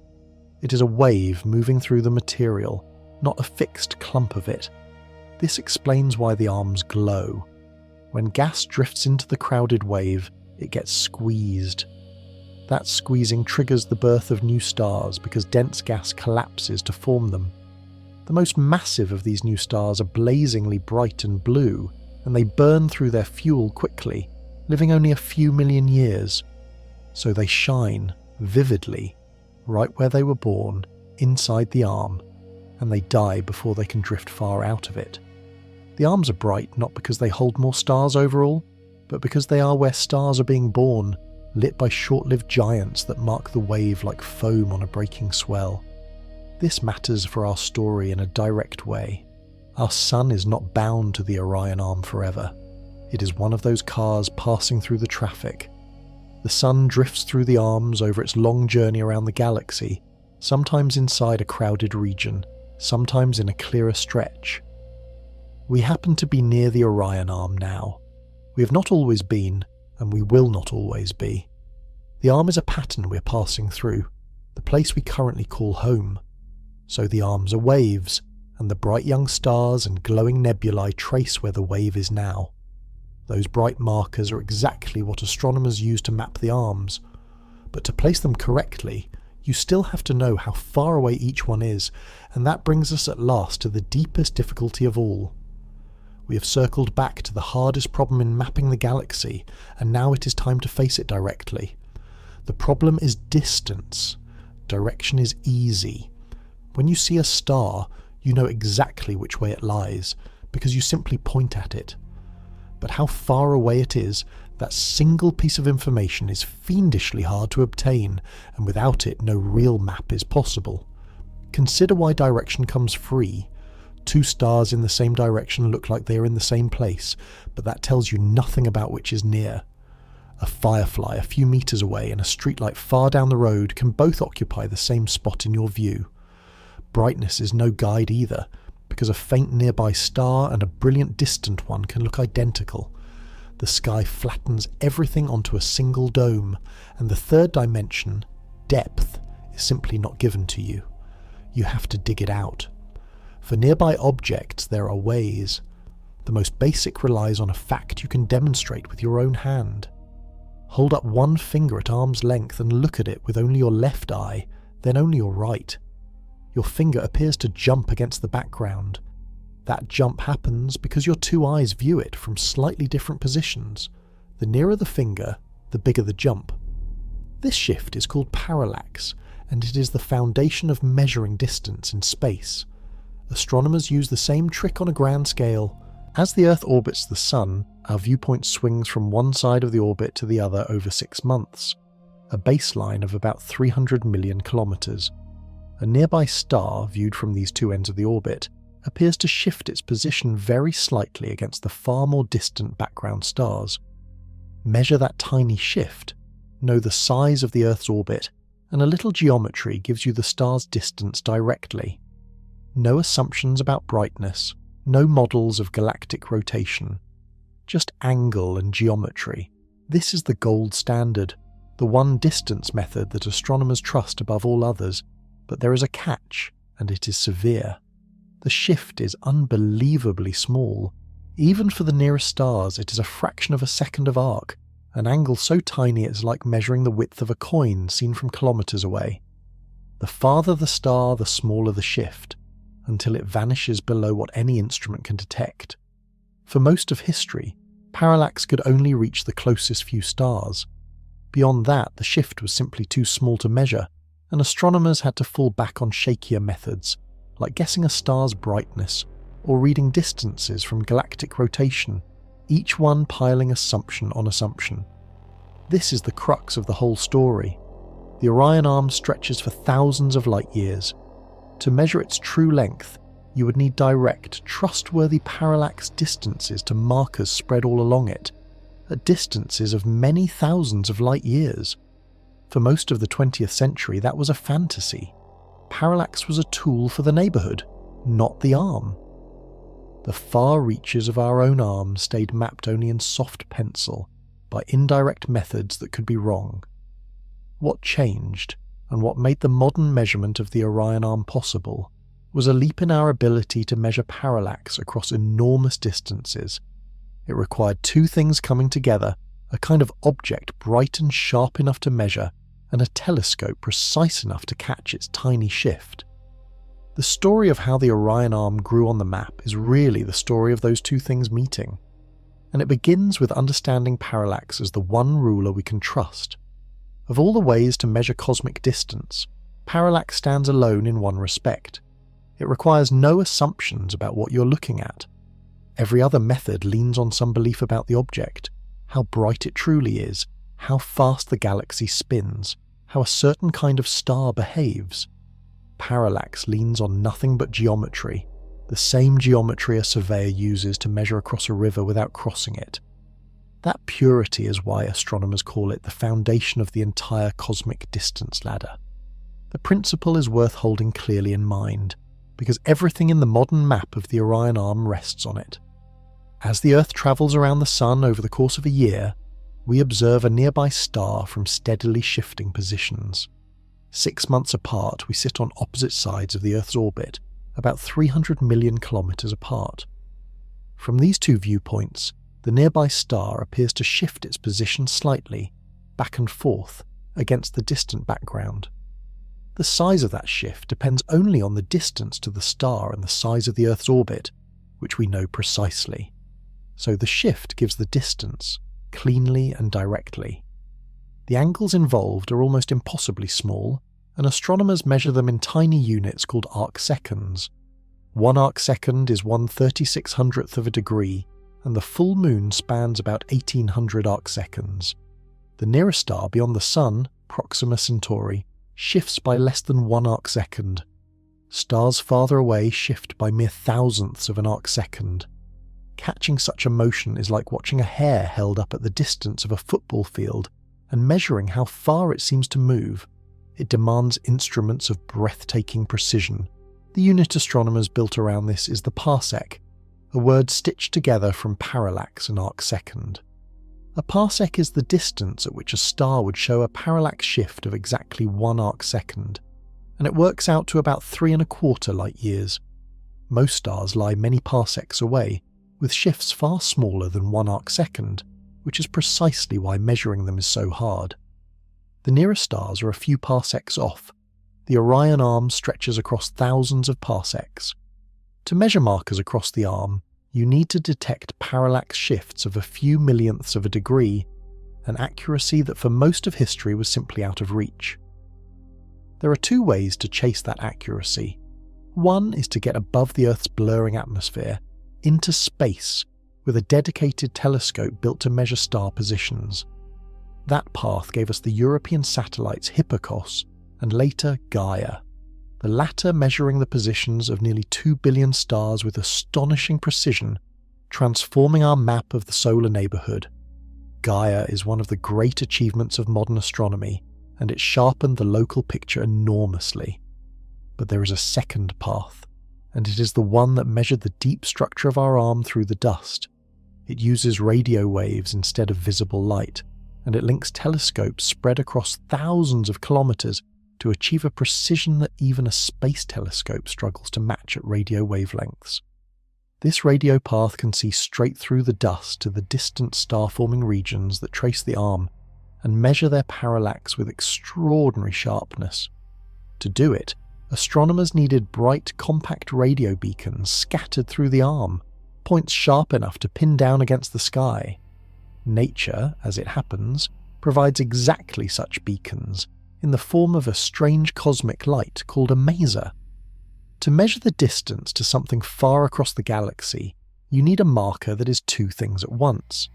It is a wave moving through the material, not a fixed clump of it. This explains why the arms glow. When gas drifts into the crowded wave, it gets squeezed. That squeezing triggers the birth of new stars because dense gas collapses to form them. The most massive of these new stars are blazingly bright and blue, and they burn through their fuel quickly, living only a few million years. So they shine, vividly, right where they were born, inside the arm, and they die before they can drift far out of it. The arms are bright not because they hold more stars overall, but because they are where stars are being born, lit by short-lived giants that mark the wave like foam on a breaking swell. This matters for our story in a direct way. Our sun is not bound to the Orion Arm forever. It is one of those cars passing through the traffic. The sun drifts through the arms over its long journey around the galaxy, sometimes inside a crowded region, sometimes in a clearer stretch. We happen to be near the Orion Arm now. We have not always been, and we will not always be. The arm is a pattern we're passing through, the place we currently call home. So the arms are waves, and the bright young stars and glowing nebulae trace where the wave is now. Those bright markers are exactly what astronomers use to map the arms, but to place them correctly, you still have to know how far away each one is, and that brings us at last to the deepest difficulty of all. We have circled back to the hardest problem in mapping the galaxy, and now it is time to face it directly. The problem is distance. Direction is easy. When you see a star, you know exactly which way it lies, because you simply point at it. But how far away it is, that single piece of information is fiendishly hard to obtain, and without it no real map is possible. Consider why direction comes free. Two stars in the same direction look like they are in the same place, but that tells you nothing about which is near. A firefly a few meters away and a streetlight far down the road can both occupy the same spot in your view. Brightness is no guide either, because a faint nearby star and a brilliant distant one can look identical. The sky flattens everything onto a single dome, and the third dimension, depth, is simply not given to you. You have to dig it out. For nearby objects there are ways. The most basic relies on a fact you can demonstrate with your own hand. Hold up one finger at arm's length and look at it with only your left eye, then only your right. Your finger appears to jump against the background. That jump happens because your two eyes view it from slightly different positions. The nearer the finger, the bigger the jump. This shift is called parallax, and it is the foundation of measuring distance in space. Astronomers use the same trick on a grand scale. As the Earth orbits the Sun, our viewpoint swings from one side of the orbit to the other over 6 months, a baseline of about 300 million kilometers. A nearby star, viewed from these two ends of the orbit, appears to shift its position very slightly against the far more distant background stars. Measure that tiny shift, know the size of the Earth's orbit, and a little geometry gives you the star's distance directly. No assumptions about brightness, no models of galactic rotation. Just angle and geometry. This is the gold standard, the one distance method that astronomers trust above all others, but there is a catch, and it is severe. The shift is unbelievably small. Even for the nearest stars, it is a fraction of a second of arc, an angle so tiny it's like measuring the width of a coin seen from kilometers away. The farther the star, the smaller the shift. until it vanishes below what any instrument can detect. For most of history, parallax could only reach the closest few stars. Beyond that, the shift was simply too small to measure, and astronomers had to fall back on shakier methods, like guessing a star's brightness or reading distances from galactic rotation, each one piling assumption on assumption. This is the crux of the whole story. The Orion Arm stretches for thousands of light years. To measure its true length, you would need direct, trustworthy parallax distances to markers spread all along it, at distances of many thousands of light years. For most of the 20th century, that was a fantasy. Parallax was a tool for the neighbourhood, not the arm. The far reaches of our own arm stayed mapped only in soft pencil, by indirect methods that could be wrong. What changed, and what made the modern measurement of the Orion Arm possible, was a leap in our ability to measure parallax across enormous distances. It required two things coming together: a kind of object bright and sharp enough to measure, and a telescope precise enough to catch its tiny shift. The story of how the Orion Arm grew on the map is really the story of those two things meeting, and it begins with understanding parallax as the one ruler we can trust. Of all the ways to measure cosmic distance, parallax stands alone in one respect. It requires no assumptions about what you're looking at. Every other method leans on some belief about the object, how bright it truly is, how fast the galaxy spins, how a certain kind of star behaves. Parallax leans on nothing but geometry, the same geometry a surveyor uses to measure across a river without crossing it. That purity is why astronomers call it the foundation of the entire cosmic distance ladder. The principle is worth holding clearly in mind, because everything in the modern map of the Orion Arm rests on it. As the Earth travels around the Sun over the course of a year, we observe a nearby star from steadily shifting positions. 6 months apart, we sit on opposite sides of the Earth's orbit, about 300 million kilometers apart. From these two viewpoints, the nearby star appears to shift its position slightly, back and forth, against the distant background. The size of that shift depends only on the distance to the star and the size of the Earth's orbit, which we know precisely. So the shift gives the distance, cleanly and directly. The angles involved are almost impossibly small, and astronomers measure them in tiny units called arcseconds. 1 arcsecond is 1/3600th of a degree, and the full moon spans about 1800 arcseconds. The nearest star beyond the Sun, Proxima Centauri, shifts by less than 1 arcsecond. Stars farther away shift by mere thousandths of an arcsecond. Catching such a motion is like watching a hair held up at the distance of a football field and measuring how far it seems to move. It demands instruments of breathtaking precision. The unit astronomers built around this is the parsec, a word stitched together from parallax and arcsecond. A parsec is the distance at which a star would show a parallax shift of exactly 1 arcsecond, and it works out to about 3¼ light years. Most stars lie many parsecs away, with shifts far smaller than 1 arcsecond, which is precisely why measuring them is so hard. The nearest stars are a few parsecs off. The Orion Arm stretches across thousands of parsecs. To measure markers across the arm, you need to detect parallax shifts of a few millionths of a degree, an accuracy that for most of history was simply out of reach. There are two ways to chase that accuracy. One is to get above the Earth's blurring atmosphere, into space, with a dedicated telescope built to measure star positions. That path gave us the European satellites Hipparcos and later Gaia, the latter measuring the positions of nearly 2 billion stars with astonishing precision, transforming our map of the solar neighbourhood. Gaia is one of the great achievements of modern astronomy, and it sharpened the local picture enormously. But there is a second path, and it is the one that measured the deep structure of our arm through the dust. It uses radio waves instead of visible light, and it links telescopes spread across thousands of kilometers to achieve a precision that even a space telescope struggles to match at radio wavelengths. This radio path can see straight through the dust to the distant star-forming regions that trace the arm and measure their parallax with extraordinary sharpness. To do it, astronomers needed bright, compact radio beacons scattered through the arm, points sharp enough to pin down against the sky. Nature, as it happens, provides exactly such beacons in the form of a strange cosmic light called a maser. To measure the distance to something far across the galaxy, you need a marker that is two things at once.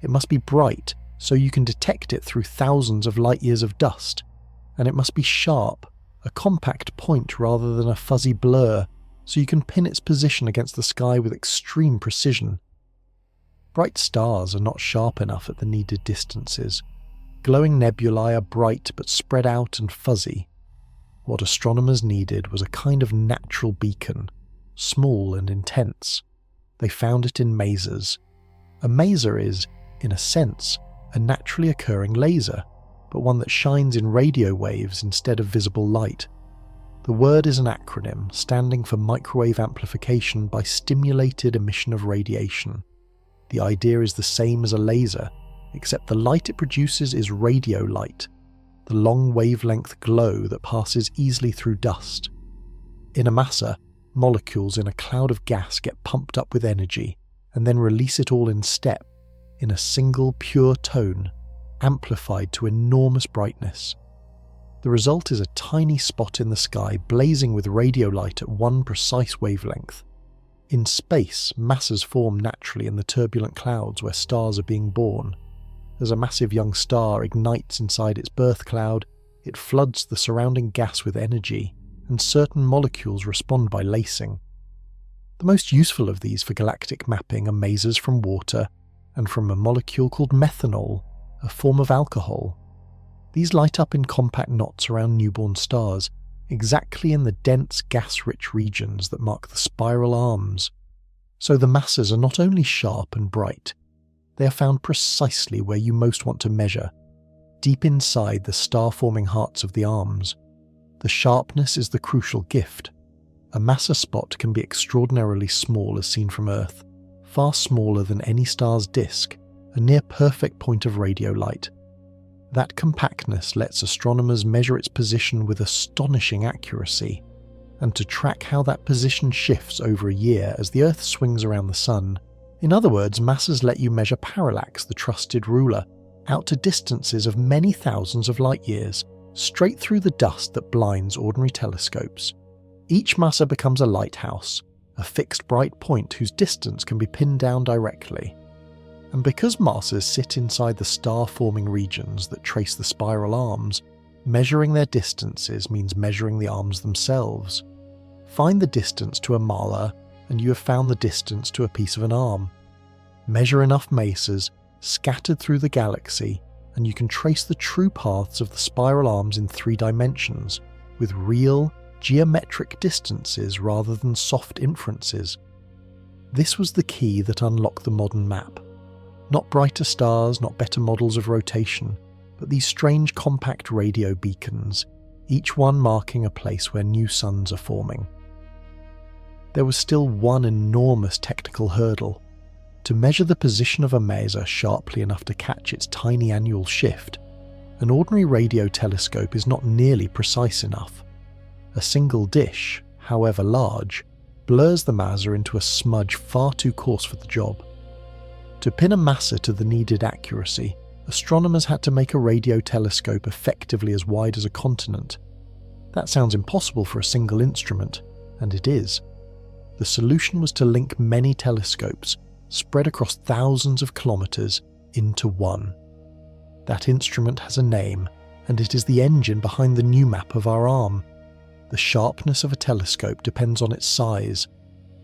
It must be bright, so you can detect it through thousands of light-years of dust, and it must be sharp, a compact point rather than a fuzzy blur, so you can pin its position against the sky with extreme precision. Bright stars are not sharp enough at the needed distances. Glowing nebulae are bright but spread out and fuzzy. What astronomers needed was a kind of natural beacon, small and intense. They found it in masers. A maser is, in a sense, a naturally occurring laser, but one that shines in radio waves instead of visible light. The word is an acronym standing for microwave amplification by stimulated emission of radiation. The idea is the same as a laser, except the light it produces is radio light, the long wavelength glow that passes easily through dust. In a maser, molecules in a cloud of gas get pumped up with energy and then release it all in step, in a single pure tone, amplified to enormous brightness. The result is a tiny spot in the sky blazing with radio light at one precise wavelength. In space, masses form naturally in the turbulent clouds where stars are being born. As a massive young star ignites inside its birth cloud, it floods the surrounding gas with energy, and certain molecules respond by lacing. The most useful of these for galactic mapping are masers from water and from a molecule called methanol, a form of alcohol. These light up in compact knots around newborn stars, exactly in the dense gas-rich regions that mark the spiral arms. So the masses are not only sharp and bright, they are found precisely where you most want to measure, deep inside the star-forming hearts of the arms. The sharpness is the crucial gift. A maser spot can be extraordinarily small as seen from Earth, far smaller than any star's disk, a near-perfect point of radio light. That compactness lets astronomers measure its position with astonishing accuracy, and to track how that position shifts over a year as the Earth swings around the Sun. In other words, masers let you measure Parallax, the trusted ruler, out to distances of many thousands of light-years, straight through the dust that blinds ordinary telescopes. Each maser becomes a lighthouse, a fixed bright point whose distance can be pinned down directly. And because masers sit inside the star-forming regions that trace the spiral arms, measuring their distances means measuring the arms themselves. Find the distance to a mala, and you have found the distance to a piece of an arm. Measure enough masers, scattered through the galaxy, and you can trace the true paths of the spiral arms in 3 dimensions, with real, geometric distances rather than soft inferences. This was the key that unlocked the modern map. Not brighter stars, not better models of rotation, but these strange compact radio beacons, each one marking a place where new suns are forming. There was still one enormous technical hurdle. To measure the position of a maser sharply enough to catch its tiny annual shift, an ordinary radio telescope is not nearly precise enough. A single dish, however large, blurs the maser into a smudge far too coarse for the job. To pin a maser to the needed accuracy, astronomers had to make a radio telescope effectively as wide as a continent. That sounds impossible for a single instrument, and it is. The solution was to link many telescopes, spread across thousands of kilometers, into one. That instrument has a name, and it is the engine behind the new map of our arm. The sharpness of a telescope depends on its size.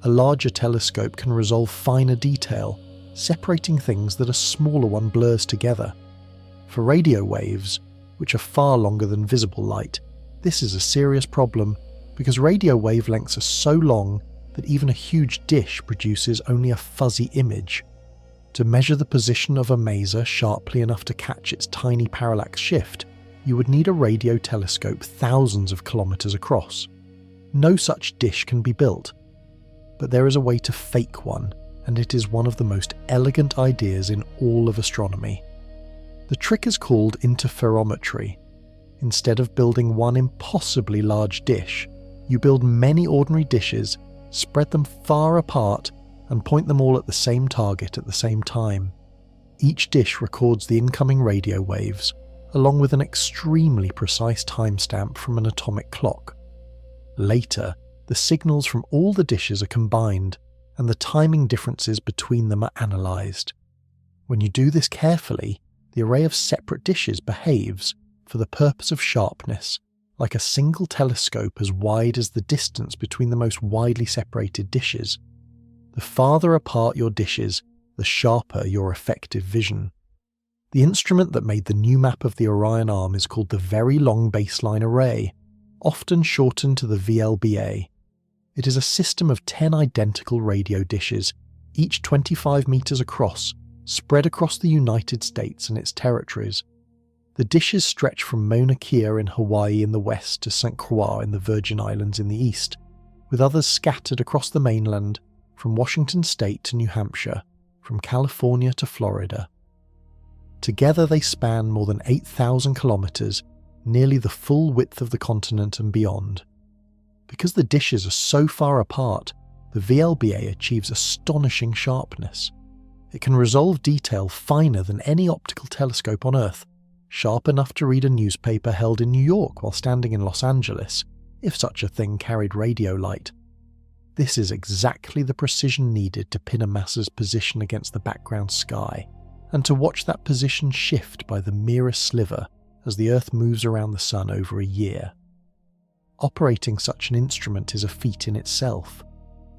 A larger telescope can resolve finer detail, separating things that a smaller one blurs together. For radio waves, which are far longer than visible light, this is a serious problem because radio wavelengths are so long that even a huge dish produces only a fuzzy image. To measure the position of a maser sharply enough to catch its tiny parallax shift, you would need a radio telescope thousands of kilometers across. No such dish can be built. But there is a way to fake one, and it is one of the most elegant ideas in all of astronomy. The trick is called interferometry. Instead of building one impossibly large dish, You build many ordinary dishes, spread them far apart, and point them all at the same target at the same time. Each dish records the incoming radio waves, along with an extremely precise timestamp from an atomic clock. Later, the signals from all the dishes are combined, and the timing differences between them are analysed. When you do this carefully, the array of separate dishes behaves, for the purpose of sharpness, like a single telescope as wide as the distance between the most widely separated dishes. The farther apart your dishes, the sharper your effective vision. The instrument that made the new map of the Orion Arm is called the Very Long Baseline Array, often shortened to the VLBA. It is a system of 10 identical radio dishes, each 25 meters across, spread across the United States and its territories. The dishes stretch from Mauna Kea in Hawaii in the west to St. Croix in the Virgin Islands in the east, with others scattered across the mainland, from Washington state to New Hampshire, from California to Florida. Together they span more than 8,000 kilometers, nearly the full width of the continent and beyond. Because the dishes are so far apart, the VLBA achieves astonishing sharpness. It can resolve detail finer than any optical telescope on Earth, sharp enough to read a newspaper held in New York while standing in Los Angeles, if such a thing carried radio light. This is exactly the precision needed to pin a massa's position against the background sky, and to watch that position shift by the merest sliver as the Earth moves around the Sun over a year. Operating such an instrument is a feat in itself.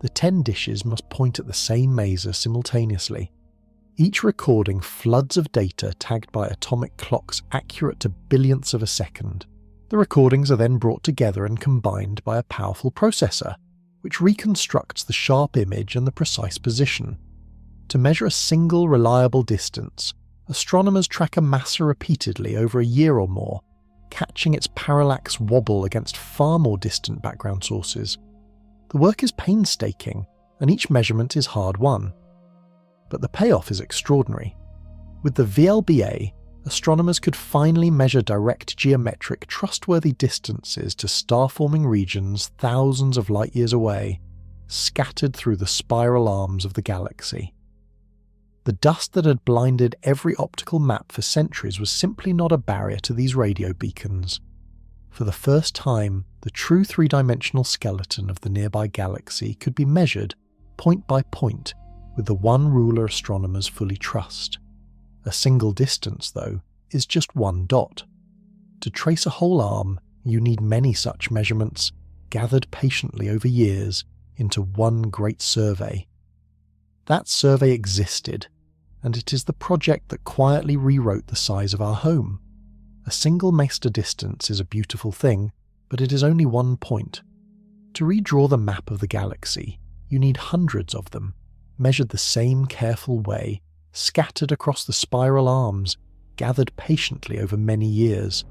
The 10 dishes must point at the same maser simultaneously. Each recording floods of data tagged by atomic clocks accurate to billionths of a second. The recordings are then brought together and combined by a powerful processor, which reconstructs the sharp image and the precise position. To measure a single reliable distance, astronomers track a massa repeatedly over a year or more, catching its parallax wobble against far more distant background sources. The work is painstaking, and each measurement is hard-won. But the payoff is extraordinary. With the VLBA, astronomers could finally measure direct geometric, trustworthy distances to star-forming regions thousands of light-years away, scattered through the spiral arms of the galaxy. The dust that had blinded every optical map for centuries was simply not a barrier to these radio beacons. For the first time, the true three-dimensional skeleton of the nearby galaxy could be measured, point by point, with the one ruler astronomers fully trust. A single distance, though, is just one dot. To trace a whole arm, you need many such measurements, gathered patiently over years, into one great survey. That survey existed, and it is the project that quietly rewrote the size of our home. A single master distance is a beautiful thing, but it is only one point. To redraw the map of the galaxy, you need hundreds of them, measured the same careful way, scattered across the spiral arms, gathered patiently over many years.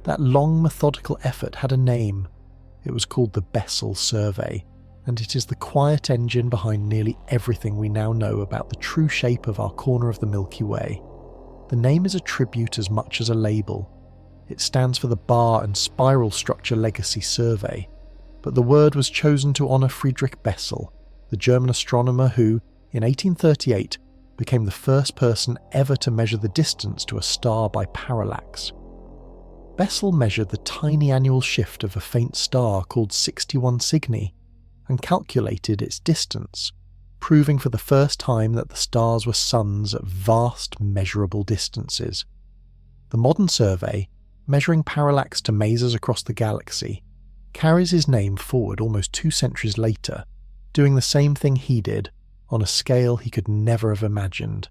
That long methodical effort had a name. It was called the BeSSeL Survey, and it is the quiet engine behind nearly everything we now know about the true shape of our corner of the Milky Way. The name is a tribute as much as a label. It stands for the Bar and Spiral Structure Legacy Survey, but the word was chosen to honour Friedrich Bessel, the German astronomer who, in 1838, became the first person ever to measure the distance to a star by parallax. Bessel measured the tiny annual shift of a faint star called 61 Cygni, and calculated its distance, proving for the first time that the stars were suns at vast, measurable distances. The modern survey, measuring parallax to masers across the galaxy, carries his name forward almost 2 centuries later, doing the same thing he did, on a scale he could never have imagined.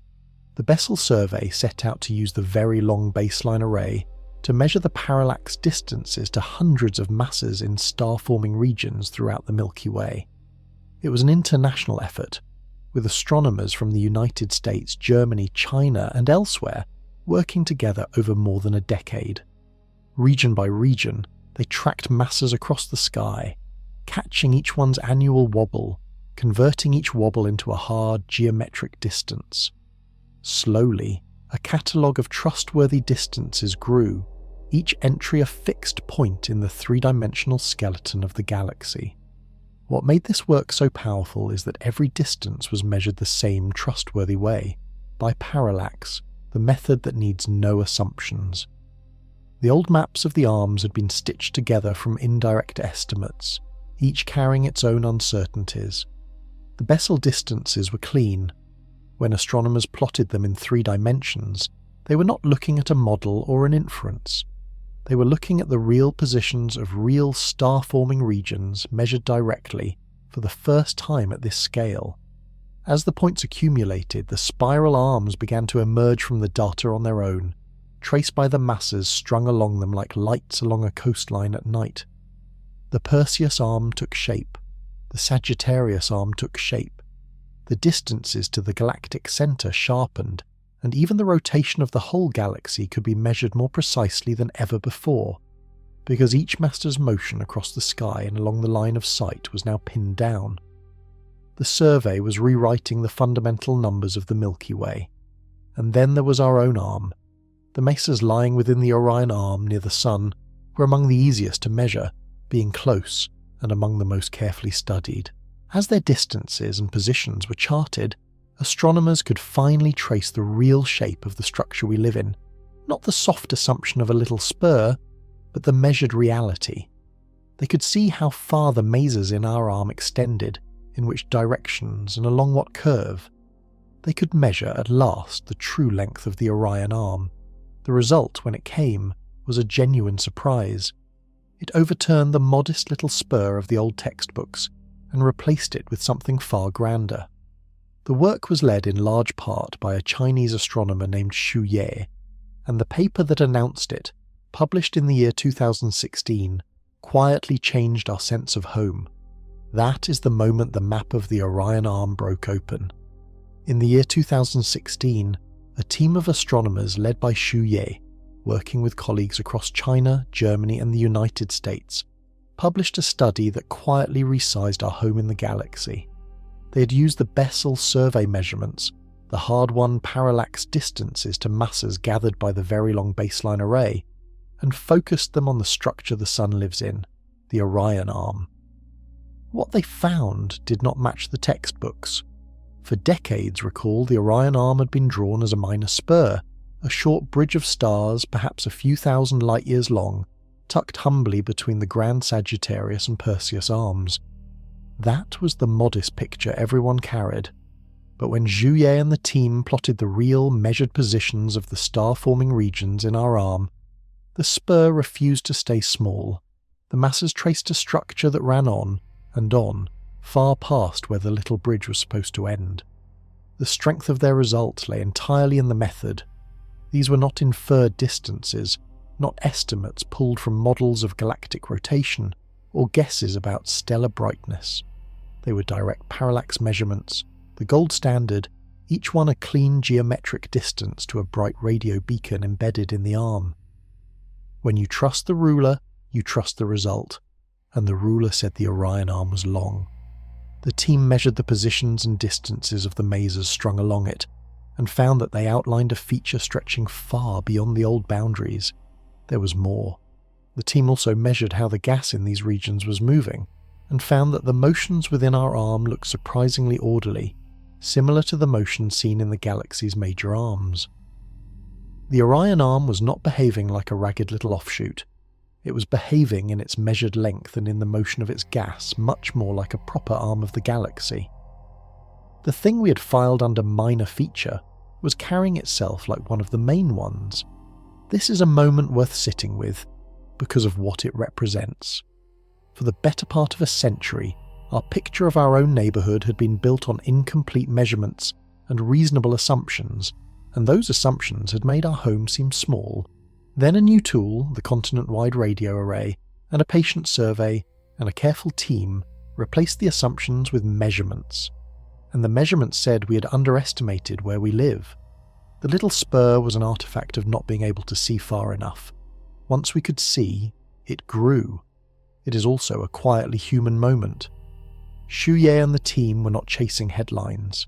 The BeSSeL survey set out to use the Very Long Baseline Array to measure the parallax distances to hundreds of masses in star-forming regions throughout the Milky Way. It was an international effort, with astronomers from the United States, Germany, China, and elsewhere working together over more than a decade. Region by region, they tracked masses across the sky, catching each one's annual wobble, converting each wobble into a hard geometric distance. Slowly, a catalogue of trustworthy distances grew, each entry a fixed point in the three-dimensional skeleton of the galaxy. What made this work so powerful is that every distance was measured the same trustworthy way, by parallax, the method that needs no assumptions. The old maps of the arms had been stitched together from indirect estimates, each carrying its own uncertainties. The BeSSeL distances were clean. When astronomers plotted them in 3 dimensions, they were not looking at a model or an inference. They were looking at the real positions of real star-forming regions measured directly for the first time at this scale. As the points accumulated, the spiral arms began to emerge from the data on their own, traced by the masses strung along them like lights along a coastline at night. The Perseus arm took shape. The Sagittarius arm took shape. The distances to the galactic centre sharpened, and even the rotation of the whole galaxy could be measured more precisely than ever before, because each master's motion across the sky and along the line of sight was now pinned down. The survey was rewriting the fundamental numbers of the Milky Way. And then there was our own arm. The mesas lying within the Orion Arm near the Sun were among the easiest to measure, being close and among the most carefully studied. As their distances and positions were charted, astronomers could finally trace the real shape of the structure we live in, not the soft assumption of a little spur, but the measured reality. They could see how far the mesas in our arm extended, in which directions and along what curve. They could measure at last the true length of the Orion Arm. The result, when it came, was a genuine surprise. It overturned the modest little spur of the old textbooks and replaced it with something far grander. The work was led in large part by a Chinese astronomer named Xu Ye, and the paper that announced it, published in the year 2016, quietly changed our sense of home. That is the moment the map of the Orion Arm broke open. In the year 2016, a team of astronomers led by Xu Ye, working with colleagues across China, Germany and the United States, published a study that quietly resized our home in the galaxy. They had used the BeSSeL Survey measurements, the hard-won parallax distances to masses gathered by the Very Long Baseline Array, and focused them on the structure the Sun lives in, the Orion Arm. What they found did not match the textbooks. For decades, recall, the Orion Arm had been drawn as a minor spur, a short bridge of stars, perhaps a few thousand light-years long, tucked humbly between the Grand Sagittarius and Perseus arms. That was the modest picture everyone carried. But when Xu Ye and the team plotted the real, measured positions of the star-forming regions in our arm, the spur refused to stay small. The masses traced a structure that ran on, far past where the little bridge was supposed to end. The strength of their result lay entirely in the method. These were not inferred distances, not estimates pulled from models of galactic rotation, or guesses about stellar brightness. They were direct parallax measurements, the gold standard, each one a clean geometric distance to a bright radio beacon embedded in the arm. When you trust the ruler, you trust the result, and the ruler said the Orion Arm was long. The team measured the positions and distances of the mesas strung along it, and found that they outlined a feature stretching far beyond the old boundaries. There was more. The team also measured how the gas in these regions was moving, and found that the motions within our arm looked surprisingly orderly, similar to the motion seen in the galaxy's major arms. The Orion Arm was not behaving like a ragged little offshoot. It was behaving in its measured length and in the motion of its gas much more like a proper arm of the galaxy. The thing we had filed under minor feature was carrying itself like one of the main ones. This is a moment worth sitting with, because of what it represents. For the better part of a century, our picture of our own neighbourhood had been built on incomplete measurements and reasonable assumptions, and those assumptions had made our home seem small. Then a new tool, the continent-wide radio array, and a patient survey, and a careful team replaced the assumptions with measurements. And the measurements said we had underestimated where we live. The little spur was an artifact of not being able to see far enough. Once we could see, it grew. It is also a quietly human moment. Xu Ye and the team were not chasing headlines.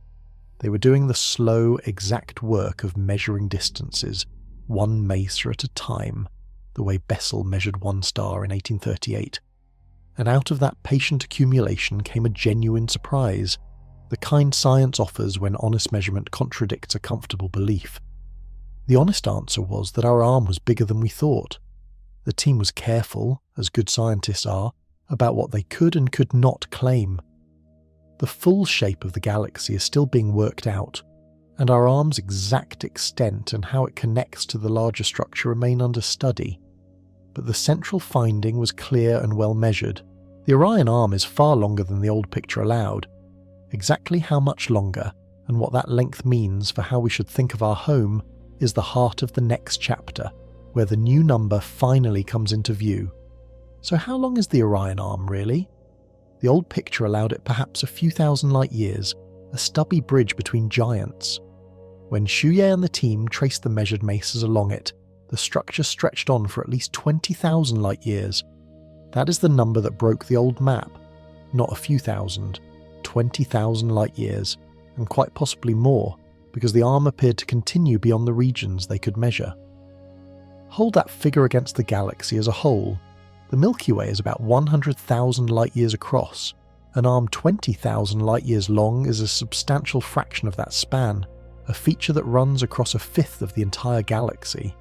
They were doing the slow, exact work of measuring distances, one mesa at a time, the way BeSSeL measured one star in 1838. And out of that patient accumulation came a genuine surprise, the kind science offers when honest measurement contradicts a comfortable belief. The honest answer was that our arm was bigger than we thought. The team was careful, as good scientists are, about what they could and could not claim. The full shape of the galaxy is still being worked out, and our arm's exact extent and how it connects to the larger structure remain under study. But the central finding was clear and well measured. The Orion Arm is far longer than the old picture allowed. Exactly how much longer, and what that length means for how we should think of our home, is the heart of the next chapter, where the new number finally comes into view. So how long is the Orion Arm, really? The old picture allowed it perhaps a few thousand light years, a stubby bridge between giants. When Shuye and the team traced the measured masas along it, the structure stretched on for at least 20,000 light years. That is the number that broke the old map. Not a few thousand, 20,000 light years, and quite possibly more, because the arm appeared to continue beyond the regions they could measure. Hold that figure against the galaxy as a whole. The Milky Way is about 100,000 light years across. An arm 20,000 light years long is a substantial fraction of that span, a feature that runs across a fifth of the entire galaxy.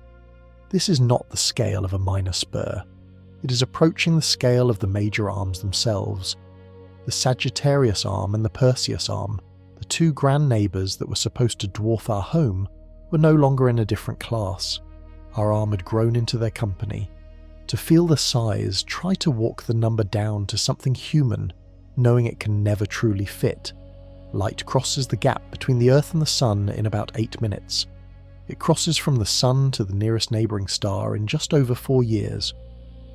This is not the scale of a minor spur. It is approaching the scale of the major arms themselves. The Sagittarius Arm and the Perseus Arm, the two grand neighbours that were supposed to dwarf our home, were no longer in a different class. Our arm had grown into their company. To feel the size, try to walk the number down to something human, knowing it can never truly fit. Light crosses the gap between the Earth and the Sun in about 8 minutes. It crosses from the Sun to the nearest neighbouring star in just over 4 years.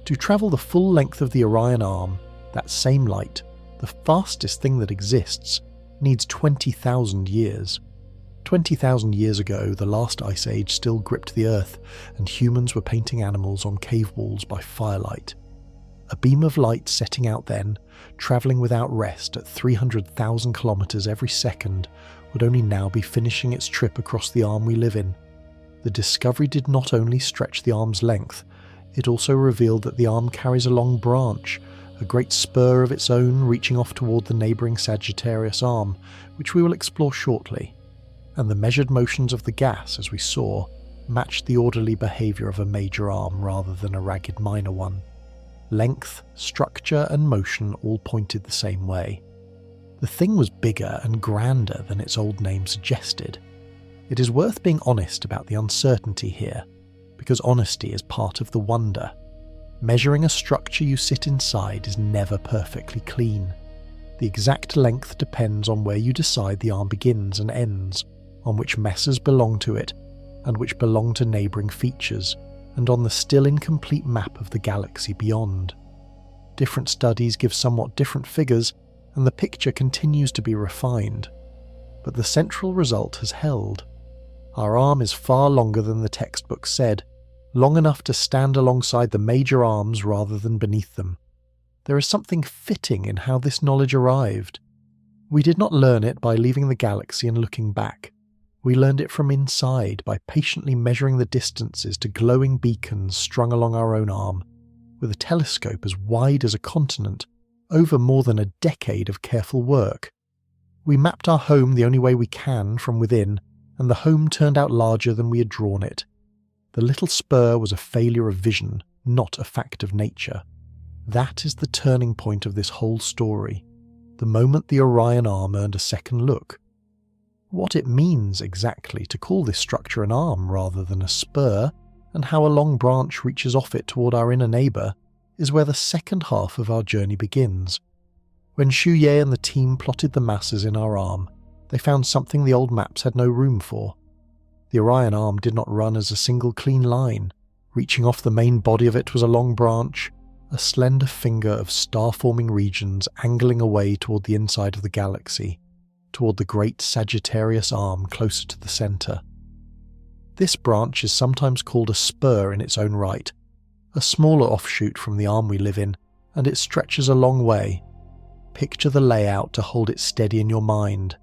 To travel the full length of the Orion Arm, that same light, the fastest thing that exists, needs 20,000 years. 20,000 years ago, the last ice age still gripped the Earth, and humans were painting animals on cave walls by firelight. A beam of light setting out then, travelling without rest at 300,000 kilometres every second, would only now be finishing its trip across the arm we live in. The discovery did not only stretch the arm's length, it also revealed that the arm carries a long branch, a great spur of its own reaching off toward the neighbouring Sagittarius Arm, which we will explore shortly. And the measured motions of the gas, as we saw, matched the orderly behaviour of a major arm rather than a ragged minor one. Length, structure and motion all pointed the same way. The thing was bigger and grander than its old name suggested. It is worth being honest about the uncertainty here, because honesty is part of the wonder. Measuring a structure you sit inside is never perfectly clean. The exact length depends on where you decide the arm begins and ends, on which mesas belong to it, and which belong to neighbouring features, and on the still incomplete map of the galaxy beyond. Different studies give somewhat different figures, and the picture continues to be refined. But the central result has held. Our arm is far longer than the textbook said, long enough to stand alongside the major arms rather than beneath them. There is something fitting in how this knowledge arrived. We did not learn it by leaving the galaxy and looking back. We learned it from inside by patiently measuring the distances to glowing beacons strung along our own arm, with a telescope as wide as a continent, over more than a decade of careful work. We mapped our home the only way we can from within, and the home turned out larger than we had drawn it. The little spur was a failure of vision, not a fact of nature. That is the turning point of this whole story, the moment the Orion Arm earned a second look. What it means exactly to call this structure an arm rather than a spur, and how a long branch reaches off it toward our inner neighbour, is where the second half of our journey begins. When Shuye and the team plotted the masses in our arm, they found something the old maps had no room for. The Orion Arm did not run as a single clean line. Reaching off the main body of it was a long branch, a slender finger of star-forming regions angling away toward the inside of the galaxy, toward the great Sagittarius Arm closer to the centre. This branch is sometimes called a spur in its own right, a smaller offshoot from the arm we live in, and it stretches a long way. Picture the layout to hold it steady in your mind.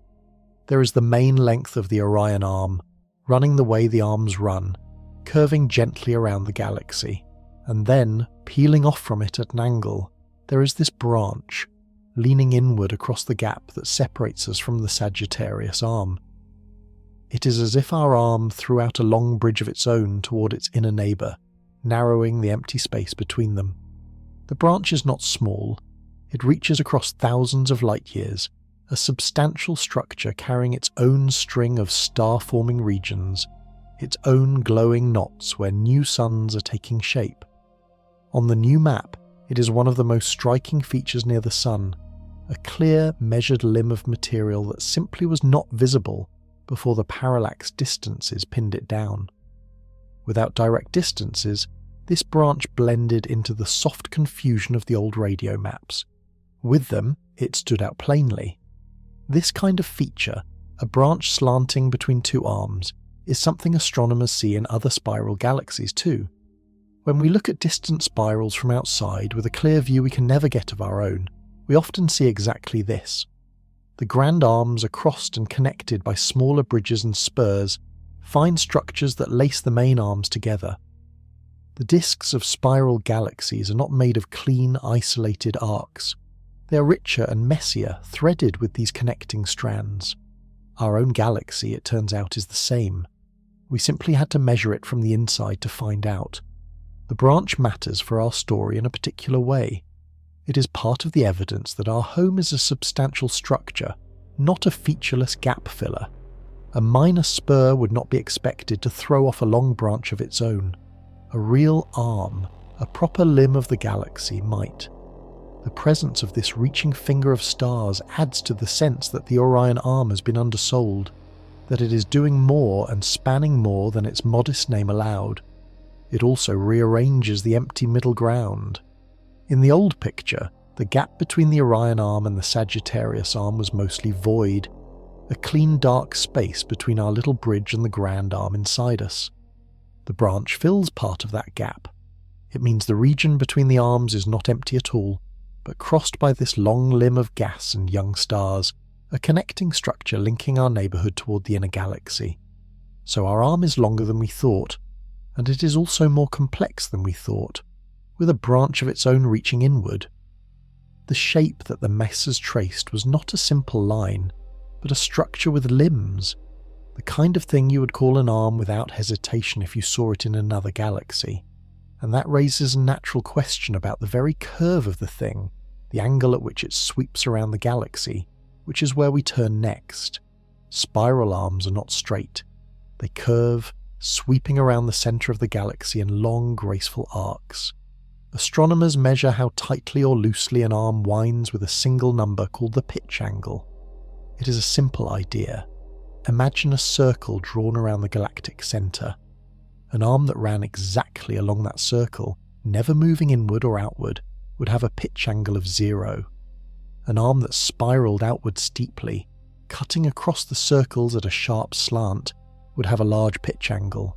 There is the main length of the Orion Arm, running the way the arms run, curving gently around the galaxy. And then, peeling off from it at an angle, there is this branch, leaning inward across the gap that separates us from the Sagittarius arm. It is as if our arm threw out a long bridge of its own toward its inner neighbour, narrowing the empty space between them. The branch is not small. It reaches across thousands of light years, a substantial structure carrying its own string of star-forming regions, its own glowing knots where new suns are taking shape. On the new map, it is one of the most striking features near the Sun, a clear, measured limb of material that simply was not visible before the parallax distances pinned it down. Without direct distances, this branch blended into the soft confusion of the old radio maps. With them, it stood out plainly. This kind of feature, a branch slanting between two arms, is something astronomers see in other spiral galaxies too. When we look at distant spirals from outside with a clear view we can never get of our own, we often see exactly this. The grand arms are crossed and connected by smaller bridges and spurs, fine structures that lace the main arms together. The disks of spiral galaxies are not made of clean, isolated arcs. They are richer and messier, threaded with these connecting strands. Our own galaxy, it turns out, is the same. We simply had to measure it from the inside to find out. The branch matters for our story in a particular way. It is part of the evidence that our home is a substantial structure, not a featureless gap filler. A minor spur would not be expected to throw off a long branch of its own. A real arm, a proper limb of the galaxy, might. The presence of this reaching finger of stars adds to the sense that the Orion Arm has been undersold, that it is doing more and spanning more than its modest name allowed. It also rearranges the empty middle ground. In the old picture, the gap between the Orion Arm and the Sagittarius Arm was mostly void, a clean dark space between our little bridge and the grand arm inside us. The branch fills part of that gap. It means the region between the arms is not empty at all, but crossed by this long limb of gas and young stars, a connecting structure linking our neighbourhood toward the inner galaxy. So our arm is longer than we thought, and it is also more complex than we thought, with a branch of its own reaching inward. The shape that the messers traced was not a simple line, but a structure with limbs, the kind of thing you would call an arm without hesitation if you saw it in another galaxy. And that raises a natural question about the very curve of the thing, the angle at which it sweeps around the galaxy, which is where we turn next. Spiral arms are not straight. They curve, sweeping around the centre of the galaxy in long, graceful arcs. Astronomers measure how tightly or loosely an arm winds with a single number called the pitch angle. It is a simple idea. Imagine a circle drawn around the galactic centre. An arm that ran exactly along that circle, never moving inward or outward, would have a pitch angle of 0. An arm that spiralled outward steeply, cutting across the circles at a sharp slant, would have a large pitch angle.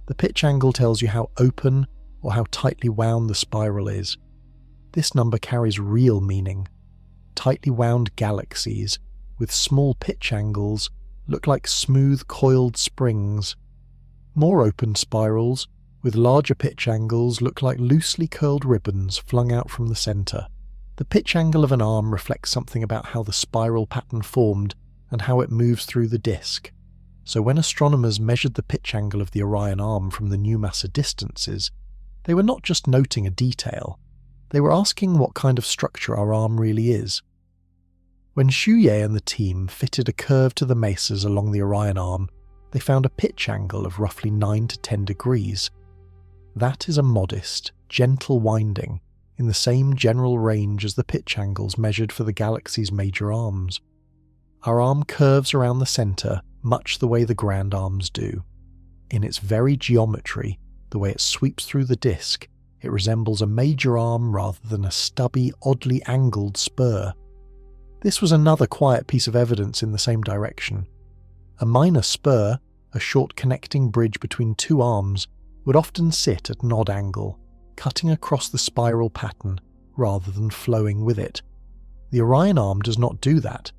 The pitch angle tells you how open or how tightly wound the spiral is. This number carries real meaning. Tightly wound galaxies, with small pitch angles, look like smooth coiled springs. More open spirals, with larger pitch angles, look like loosely curled ribbons flung out from the centre. The pitch angle of an arm reflects something about how the spiral pattern formed and how it moves through the disk. So when astronomers measured the pitch angle of the Orion Arm from the new mass distances, they were not just noting a detail, they were asking what kind of structure our arm really is. When Shuye and the team fitted a curve to the mesas along the Orion Arm, they found a pitch angle of roughly 9 to 10 degrees. That is a modest, gentle winding, in the same general range as the pitch angles measured for the galaxy's major arms. Our arm curves around the centre much the way the grand arms do. In its very geometry, the way it sweeps through the disk, it resembles a major arm rather than a stubby, oddly angled spur. This was another quiet piece of evidence in the same direction. A minor spur, a short connecting bridge between two arms, would often sit at an odd angle, cutting across the spiral pattern rather than flowing with it. The Orion Arm does not do that.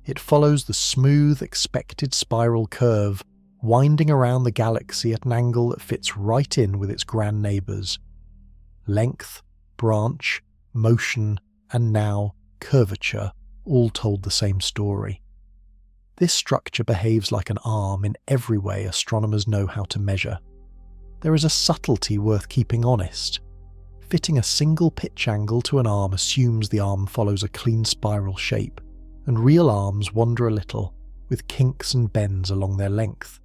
It follows the smooth, expected spiral curve, winding around the galaxy at an angle that fits right in with its grand neighbours. Length, branch, motion, and now curvature all told the same story. This structure behaves like an arm in every way astronomers know how to measure. There is a subtlety worth keeping honest. Fitting a single pitch angle to an arm assumes the arm follows a clean spiral shape, and real arms wander a little, with kinks and bends along their length.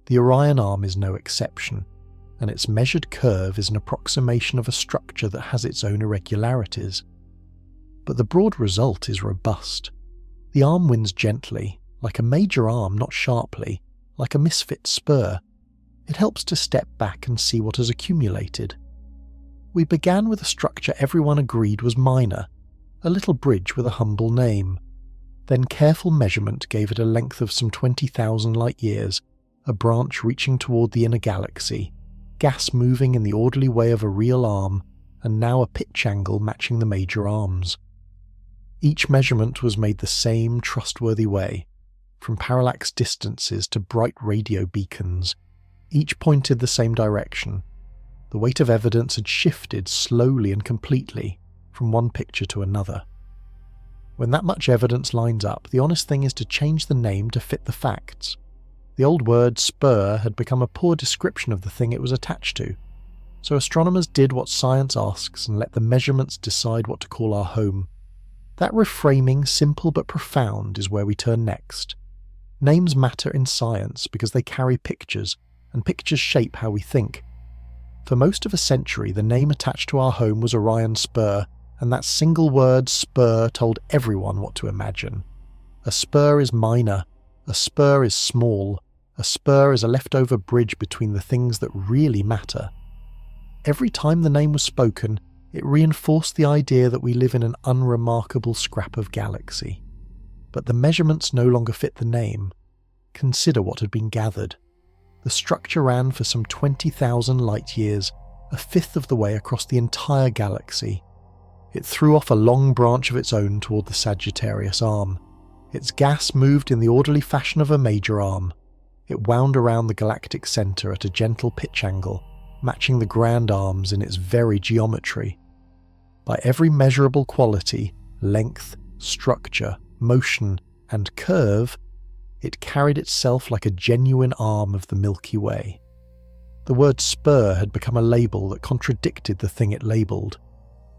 The Orion Arm is no exception, and its measured curve is an approximation of a structure that has its own irregularities. But the broad result is robust. The arm wins gently, like a major arm, not sharply, like a misfit spur. It helps to step back and see what has accumulated. We began with a structure everyone agreed was minor, a little bridge with a humble name. Then careful measurement gave it a length of some 20,000 light-years, a branch reaching toward the inner galaxy, gas moving in the orderly way of a real arm, and now a pitch angle matching the major arms. Each measurement was made the same trustworthy way, from parallax distances to bright radio beacons. Each pointed the same direction. The weight of evidence had shifted slowly and completely from one picture to another. When that much evidence lines up, the honest thing is to change the name to fit the facts. The old word spur had become a poor description of the thing it was attached to, so astronomers did what science asks and let the measurements decide what to call our home. That reframing, simple but profound, is where we turn next. Names matter in science because they carry pictures, and pictures shape how we think. For most of a century, the name attached to our home was Orion Spur, and that single word spur told everyone what to imagine. A spur is minor, a spur is small, a spur is a leftover bridge between the things that really matter. Every time the name was spoken, it reinforced the idea that we live in an unremarkable scrap of galaxy. But the measurements no longer fit the name. Consider what had been gathered. The structure ran for some 20,000 light-years, a fifth of the way across the entire galaxy. It threw off a long branch of its own toward the Sagittarius Arm. Its gas moved in the orderly fashion of a major arm. It wound around the galactic center at a gentle pitch angle, matching the grand arms in its very geometry. By every measurable quality, length, structure, motion, and curve, it carried itself like a genuine arm of the Milky Way. The word spur had become a label that contradicted the thing it labelled.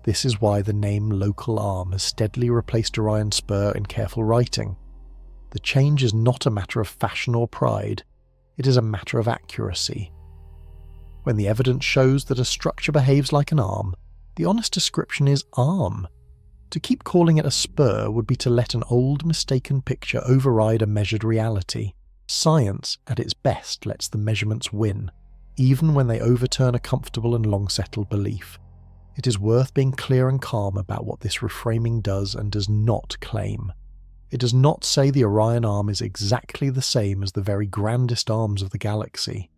This is why the name local arm has steadily replaced Orion Spur in careful writing. The change is not a matter of fashion or pride, it is a matter of accuracy. When the evidence shows that a structure behaves like an arm, the honest description is arm. To keep calling it a spur would be to let an old mistaken picture override a measured reality. Science, at its best, lets the measurements win, even when they overturn a comfortable and long-settled belief. It is worth being clear and calm about what this reframing does and does not claim. It does not say the Orion Arm is exactly the same as the very grandest arms of the galaxy.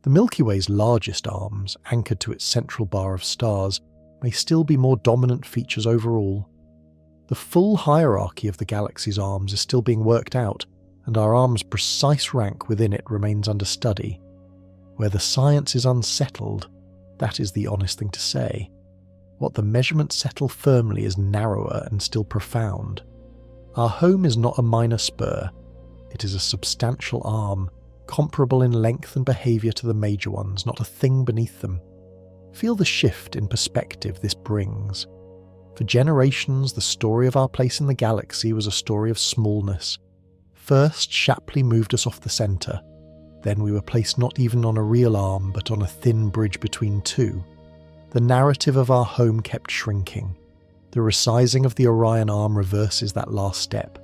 The Milky Way's largest arms, anchored to its central bar of stars, may still be more dominant features overall. The full hierarchy of the galaxy's arms is still being worked out, and our arm's precise rank within it remains under study. Where the science is unsettled, that is the honest thing to say. What the measurements settle firmly is narrower and still profound. Our home is not a minor spur, it is a substantial arm, comparable in length and behaviour to the major ones, not a thing beneath them. Feel the shift in perspective this brings. For generations, the story of our place in the galaxy was a story of smallness. First, Shapley moved us off the centre. Then we were placed not even on a real arm, but on a thin bridge between two. The narrative of our home kept shrinking. The resizing of the Orion Arm reverses that last step.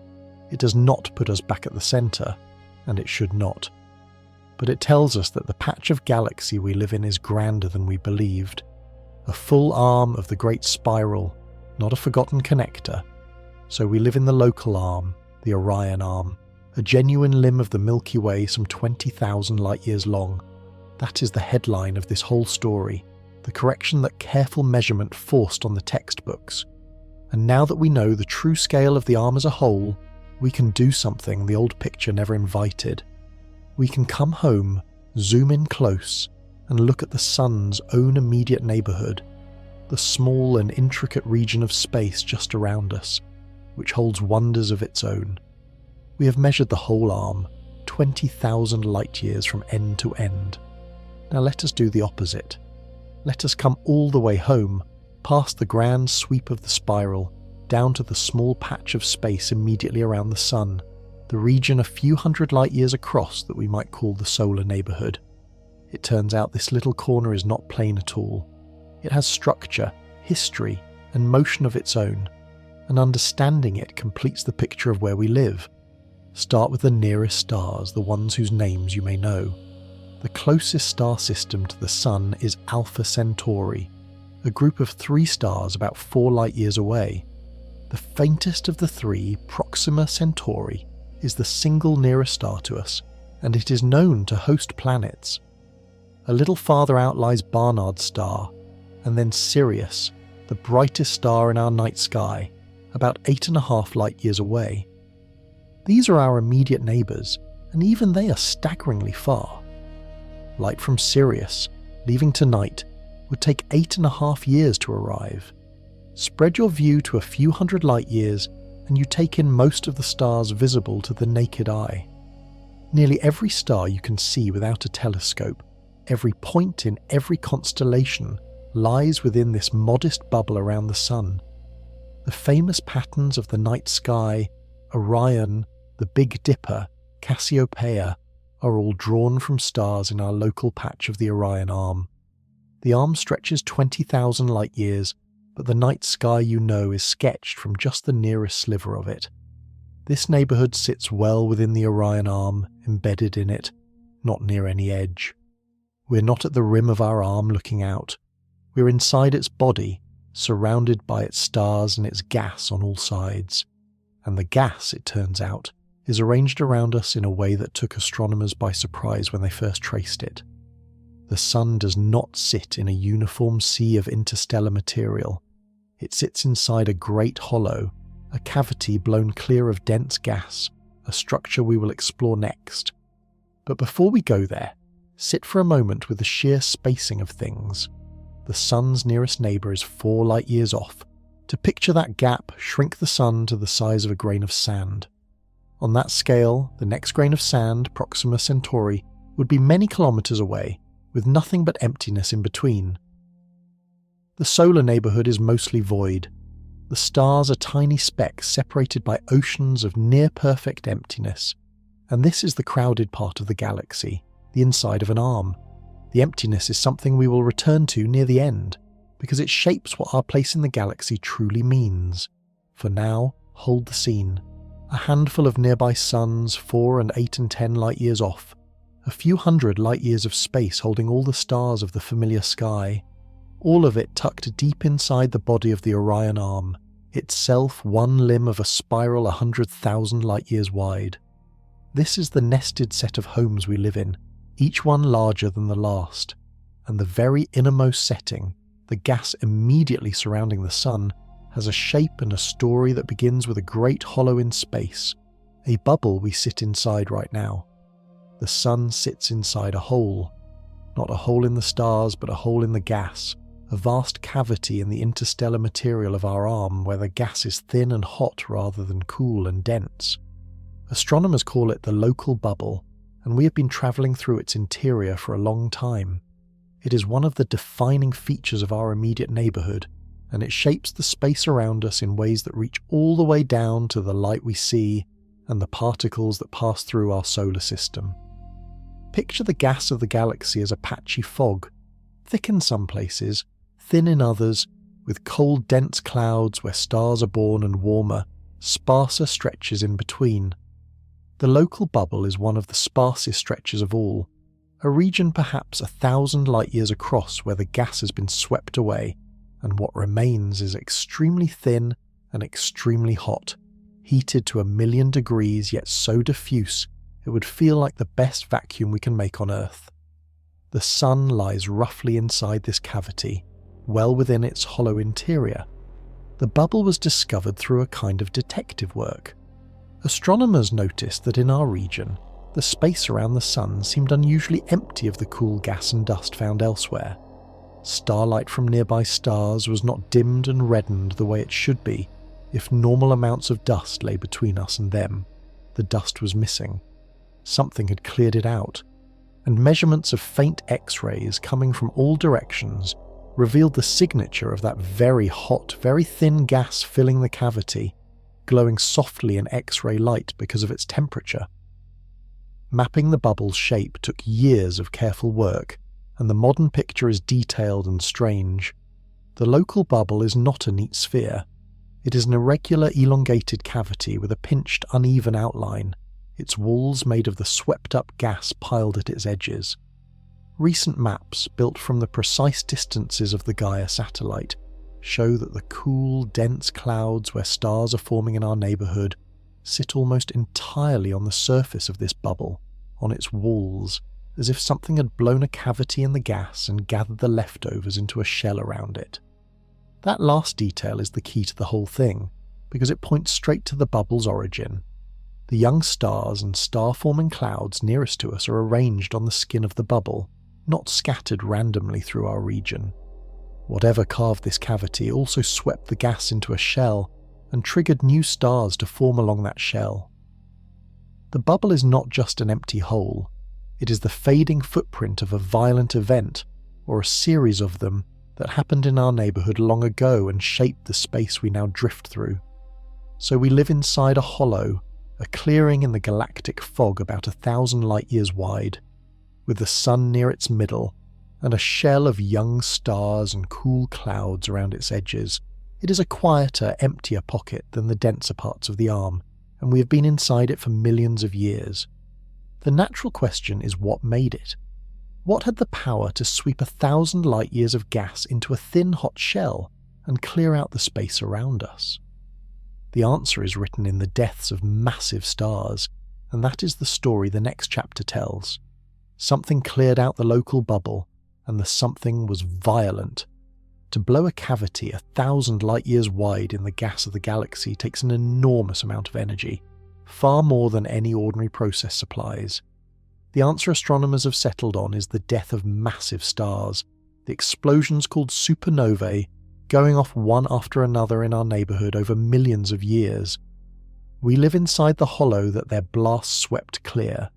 It does not put us back at the centre, and it should not. But it tells us that the patch of galaxy we live in is grander than we believed. A full arm of the great spiral, not a forgotten connector. So we live in the local arm, the Orion Arm, a genuine limb of the Milky Way some 20,000 light-years long. That is the headline of this whole story, the correction that careful measurement forced on the textbooks. And now that we know the true scale of the arm as a whole, we can do something the old picture never invited. We can come home, zoom in close, and look at the sun's own immediate neighbourhood, the small and intricate region of space just around us, which holds wonders of its own. We have measured the whole arm, 20,000 light-years from end to end. Now let us do the opposite. Let us come all the way home, past the grand sweep of the spiral, down to the small patch of space immediately around the Sun, the region a few hundred light-years across that we might call the solar neighbourhood. It turns out this little corner is not plain at all. It has structure, history, and motion of its own, and understanding it completes the picture of where we live. Start with the nearest stars, the ones whose names you may know. The closest star system to the Sun is Alpha Centauri, a group of 3 stars about 4 light-years away. The faintest of the 3, Proxima Centauri, is the single nearest star to us, and it is known to host planets. A little farther out lies Barnard's star, and then Sirius, the brightest star in our night sky, about 8.5 light-years away. These are our immediate neighbours, and even they are staggeringly far. Light from Sirius, leaving tonight, would take 8.5 years to arrive. Spread your view to a few hundred light-years, and you take in most of the stars visible to the naked eye. Nearly every star you can see without a telescope, every point in every constellation, lies within this modest bubble around the Sun. The famous patterns of the night sky, Orion, the Big Dipper, Cassiopeia, are all drawn from stars in our local patch of the Orion Arm. The arm stretches 20,000 light-years, but the night sky you know is sketched from just the nearest sliver of it. This neighbourhood sits well within the Orion Arm, embedded in it, not near any edge. We're not at the rim of our arm looking out. We're inside its body, surrounded by its stars and its gas on all sides. And the gas, it turns out, is arranged around us in a way that took astronomers by surprise when they first traced it. The Sun does not sit in a uniform sea of interstellar material. It sits inside a great hollow, a cavity blown clear of dense gas, a structure we will explore next. But before we go there, sit for a moment with the sheer spacing of things. The Sun's nearest neighbour is 4 light-years off. To picture that gap, shrink the Sun to the size of a grain of sand. On that scale, the next grain of sand, Proxima Centauri, would be many kilometres away, with nothing but emptiness in between. The solar neighbourhood is mostly void. The stars are tiny specks separated by oceans of near-perfect emptiness. And this is the crowded part of the galaxy, the inside of an arm. The emptiness is something we will return to near the end, because it shapes what our place in the galaxy truly means. For now, hold the scene. A handful of nearby suns, 4 and 8 and 10 light-years off. A few hundred light-years of space holding all the stars of the familiar sky. All of it tucked deep inside the body of the Orion Arm, itself one limb of a spiral 100,000 light-years wide. This is the nested set of homes we live in, each one larger than the last. And the very innermost setting, the gas immediately surrounding the Sun, has a shape and a story that begins with a great hollow in space, a bubble we sit inside right now. The Sun sits inside a hole. Not a hole in the stars, but a hole in the gas, a vast cavity in the interstellar material of our arm where the gas is thin and hot rather than cool and dense. Astronomers call it the local bubble, and we have been travelling through its interior for a long time. It is one of the defining features of our immediate neighbourhood, and it shapes the space around us in ways that reach all the way down to the light we see and the particles that pass through our solar system. Picture the gas of the galaxy as a patchy fog, thick in some places, thin in others, with cold dense clouds where stars are born and warmer, sparser stretches in between. The local bubble is one of the sparsest stretches of all, a region perhaps 1,000 light-years across where the gas has been swept away, and what remains is extremely thin and extremely hot, heated to 1,000,000 degrees yet so diffuse it would feel like the best vacuum we can make on Earth. The Sun lies roughly inside this cavity, well within its hollow interior. The bubble was discovered through a kind of detective work. Astronomers noticed that in our region, the space around the Sun seemed unusually empty of the cool gas and dust found elsewhere. Starlight from nearby stars was not dimmed and reddened the way it should be if normal amounts of dust lay between us and them. The dust was missing. Something had cleared it out, and measurements of faint X-rays coming from all directions revealed the signature of that very hot, very thin gas filling the cavity, glowing softly in X-ray light because of its temperature. Mapping the bubble's shape took years of careful work, and the modern picture is detailed and strange. The local bubble is not a neat sphere. It is an irregular, elongated cavity with a pinched, uneven outline, its walls made of the swept-up gas piled at its edges. Recent maps, built from the precise distances of the Gaia satellite, show that the cool, dense clouds where stars are forming in our neighbourhood sit almost entirely on the surface of this bubble, on its walls, as if something had blown a cavity in the gas and gathered the leftovers into a shell around it. That last detail is the key to the whole thing, because it points straight to the bubble's origin. The young stars and star-forming clouds nearest to us are arranged on the skin of the bubble, not scattered randomly through our region. Whatever carved this cavity also swept the gas into a shell and triggered new stars to form along that shell. The bubble is not just an empty hole, it is the fading footprint of a violent event, or a series of them, that happened in our neighbourhood long ago and shaped the space we now drift through. So we live inside a hollow, a clearing in the galactic fog about 1,000 light-years wide, with the sun near its middle, and a shell of young stars and cool clouds around its edges. It is a quieter, emptier pocket than the denser parts of the arm, and we have been inside it for millions of years. The natural question is what made it? What had the power to sweep 1,000 light-years of gas into a thin, hot shell and clear out the space around us? The answer is written in the deaths of massive stars, and that is the story the next chapter tells. Something cleared out the local bubble, and the something was violent. To blow a cavity 1,000 light-years wide in the gas of the galaxy takes an enormous amount of energy, far more than any ordinary process supplies. The answer astronomers have settled on is the death of massive stars, the explosions called supernovae, going off one after another in our neighbourhood over millions of years. We live inside the hollow that their blasts swept clear.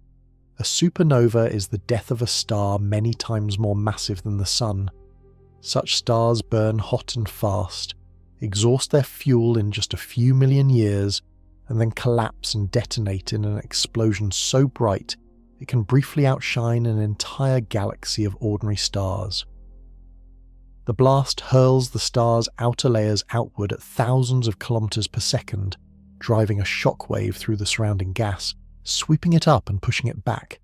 A supernova is the death of a star many times more massive than the Sun. Such stars burn hot and fast, exhaust their fuel in just a few million years, and then collapse and detonate in an explosion so bright it can briefly outshine an entire galaxy of ordinary stars. The blast hurls the star's outer layers outward at thousands of kilometers per second, driving a shockwave through the surrounding gas, sweeping it up and pushing it back.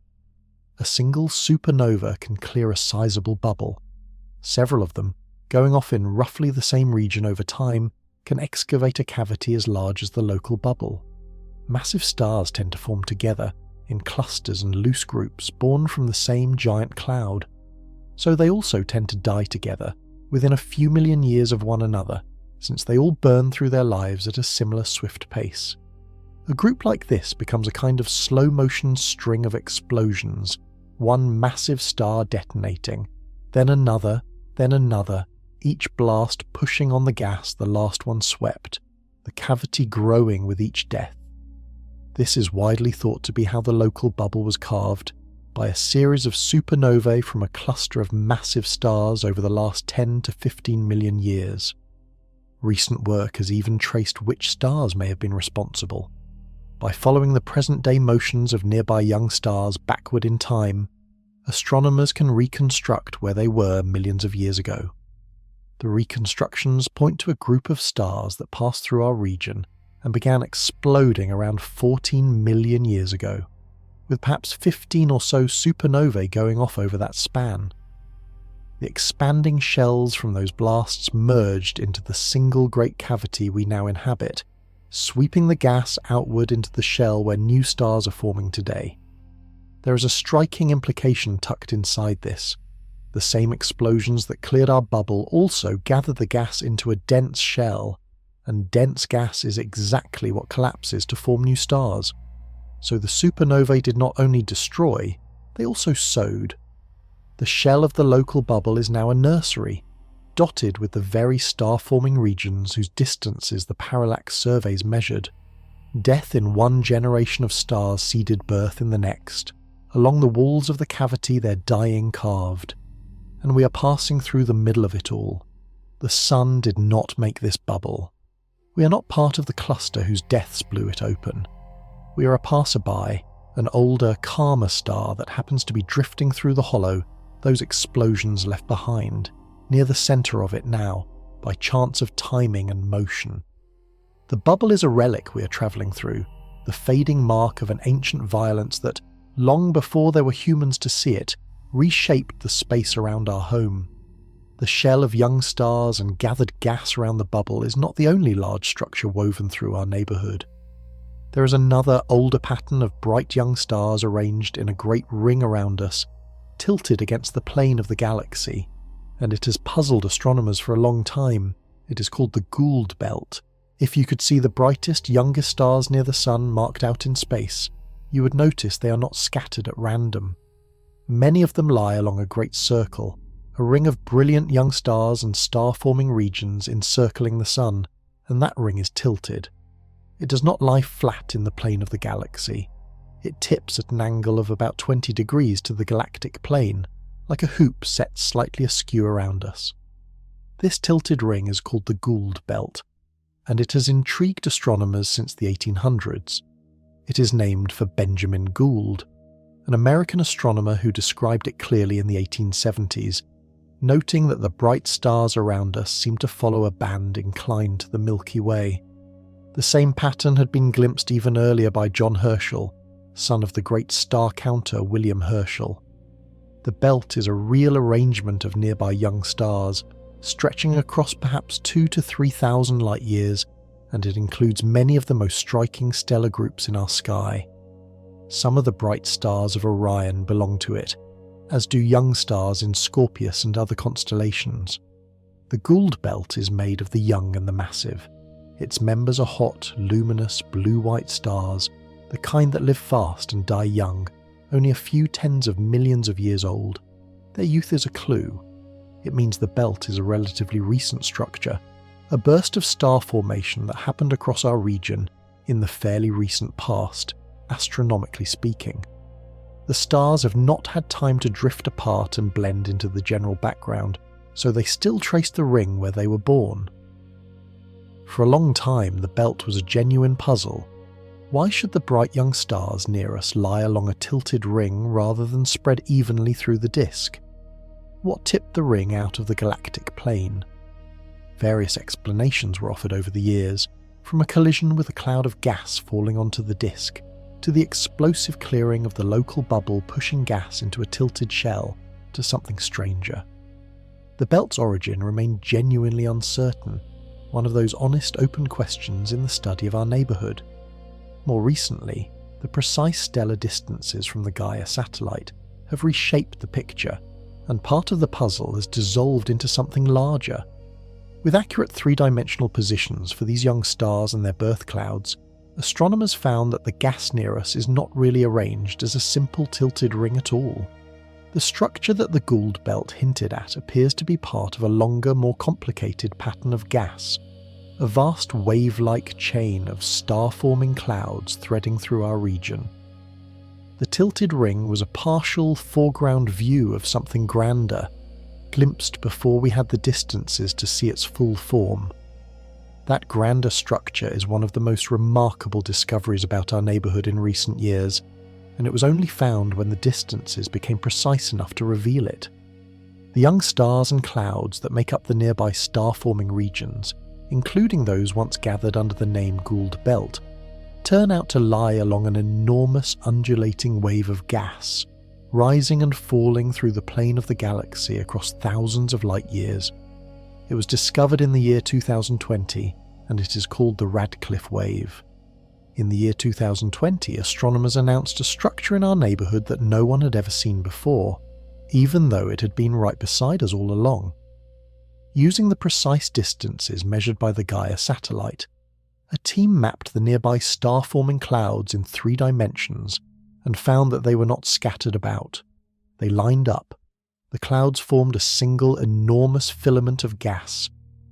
A single supernova can clear a sizable bubble. Several of them, going off in roughly the same region over time, can excavate a cavity as large as the local bubble. Massive stars tend to form together, in clusters and loose groups born from the same giant cloud. So they also tend to die together, within a few million years of one another, since they all burn through their lives at a similar swift pace. A group like this becomes a kind of slow-motion string of explosions, one massive star detonating, then another, each blast pushing on the gas the last one swept, the cavity growing with each death. This is widely thought to be how the local bubble was carved, by a series of supernovae from a cluster of massive stars over the last 10 to 15 million years. Recent work has even traced which stars may have been responsible. By following the present-day motions of nearby young stars backward in time, astronomers can reconstruct where they were millions of years ago. The reconstructions point to a group of stars that passed through our region and began exploding around 14 million years ago, with perhaps 15 or so supernovae going off over that span. The expanding shells from those blasts merged into the single great cavity we now inhabit, sweeping the gas outward into the shell where new stars are forming today. There is a striking implication tucked inside this. The same explosions that cleared our bubble also gathered the gas into a dense shell, and dense gas is exactly what collapses to form new stars. So the supernovae did not only destroy, they also sowed. The shell of the local bubble is now a nursery, dotted with the very star-forming regions whose distances the Parallax surveys measured. Death in one generation of stars seeded birth in the next. Along the walls of the cavity their dying carved. And we are passing through the middle of it all. The sun did not make this bubble. We are not part of the cluster whose deaths blew it open. We are a passerby, an older, calmer star that happens to be drifting through the hollow those explosions left behind, near the centre of it now, by chance of timing and motion. The bubble is a relic we are travelling through, the fading mark of an ancient violence that, long before there were humans to see it, reshaped the space around our home. The shell of young stars and gathered gas around the bubble is not the only large structure woven through our neighbourhood. There is another older pattern of bright young stars arranged in a great ring around us, tilted against the plane of the galaxy, and it has puzzled astronomers for a long time. It is called the Gould Belt. If you could see the brightest, youngest stars near the Sun marked out in space, you would notice they are not scattered at random. Many of them lie along a great circle, a ring of brilliant young stars and star-forming regions encircling the Sun, and that ring is tilted. It does not lie flat in the plane of the galaxy. It tips at an angle of about 20 degrees to the galactic plane, like a hoop set slightly askew around us. This tilted ring is called the Gould Belt, and it has intrigued astronomers since the 1800s. It is named for Benjamin Gould, an American astronomer who described it clearly in the 1870s, noting that the bright stars around us seemed to follow a band inclined to the Milky Way. The same pattern had been glimpsed even earlier by John Herschel, son of the great star counter William Herschel. The belt is a real arrangement of nearby young stars, stretching across perhaps 2,000 to 3,000 light-years, and it includes many of the most striking stellar groups in our sky. Some of the bright stars of Orion belong to it, as do young stars in Scorpius and other constellations. The Gould Belt is made of the young and the massive. Its members are hot, luminous, blue-white stars, the kind that live fast and die young, only a few tens of millions of years old. Their youth is a clue. It means the belt is a relatively recent structure, a burst of star formation that happened across our region in the fairly recent past, astronomically speaking. The stars have not had time to drift apart and blend into the general background, so they still trace the ring where they were born. For a long time, the belt was a genuine puzzle. Why should the bright young stars near us lie along a tilted ring rather than spread evenly through the disk? What tipped the ring out of the galactic plane? Various explanations were offered over the years, from a collision with a cloud of gas falling onto the disk, to the explosive clearing of the local bubble pushing gas into a tilted shell, to something stranger. The belt's origin remained genuinely uncertain, one of those honest open questions in the study of our neighbourhood. More recently, the precise stellar distances from the Gaia satellite have reshaped the picture, and part of the puzzle has dissolved into something larger. With accurate three-dimensional positions for these young stars and their birth clouds, astronomers found that the gas near us is not really arranged as a simple tilted ring at all. The structure that the Gould Belt hinted at appears to be part of a longer, more complicated pattern of gas, a vast wave-like chain of star-forming clouds threading through our region. The tilted ring was a partial foreground view of something grander, glimpsed before we had the distances to see its full form. That grander structure is one of the most remarkable discoveries about our neighbourhood in recent years, and it was only found when the distances became precise enough to reveal it. The young stars and clouds that make up the nearby star-forming regions, including those once gathered under the name Gould Belt, turn out to lie along an enormous undulating wave of gas, rising and falling through the plane of the galaxy across thousands of light-years. It was discovered in the year 2020, and it is called the Radcliffe Wave. In the year 2020, astronomers announced a structure in our neighbourhood that no one had ever seen before, even though it had been right beside us all along. Using the precise distances measured by the Gaia satellite, a team mapped the nearby star-forming clouds in 3 dimensions and found that they were not scattered about. They lined up, The clouds formed a single enormous filament of gas,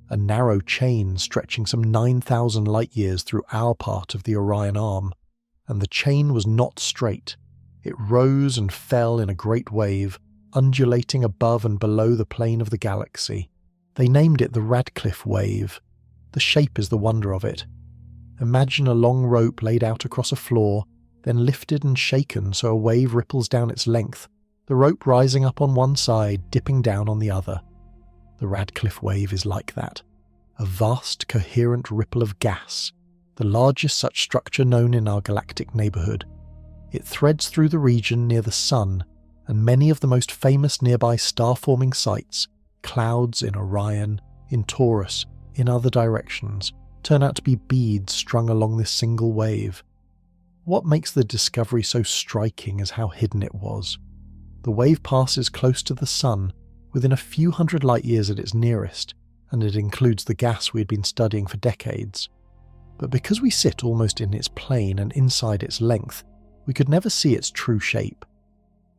a narrow chain stretching some 9,000 light-years through our part of the Orion Arm, and the chain was not straight. It rose and fell in a great wave, undulating above and below the plane of the galaxy. They named it the Radcliffe Wave. The shape is the wonder of it. Imagine a long rope laid out across a floor, then lifted and shaken so a wave ripples down its length, the rope rising up on one side, dipping down on the other. The Radcliffe Wave is like that. A vast, coherent ripple of gas, the largest such structure known in our galactic neighbourhood. It threads through the region near the Sun, and many of the most famous nearby star-forming sites, clouds in Orion, in Taurus, in other directions, turn out to be beads strung along this single wave. What makes the discovery so striking is how hidden it was. The wave passes close to the Sun, within a few hundred light-years at its nearest, and it includes the gas we had been studying for decades. But because we sit almost in its plane and inside its length, we could never see its true shape.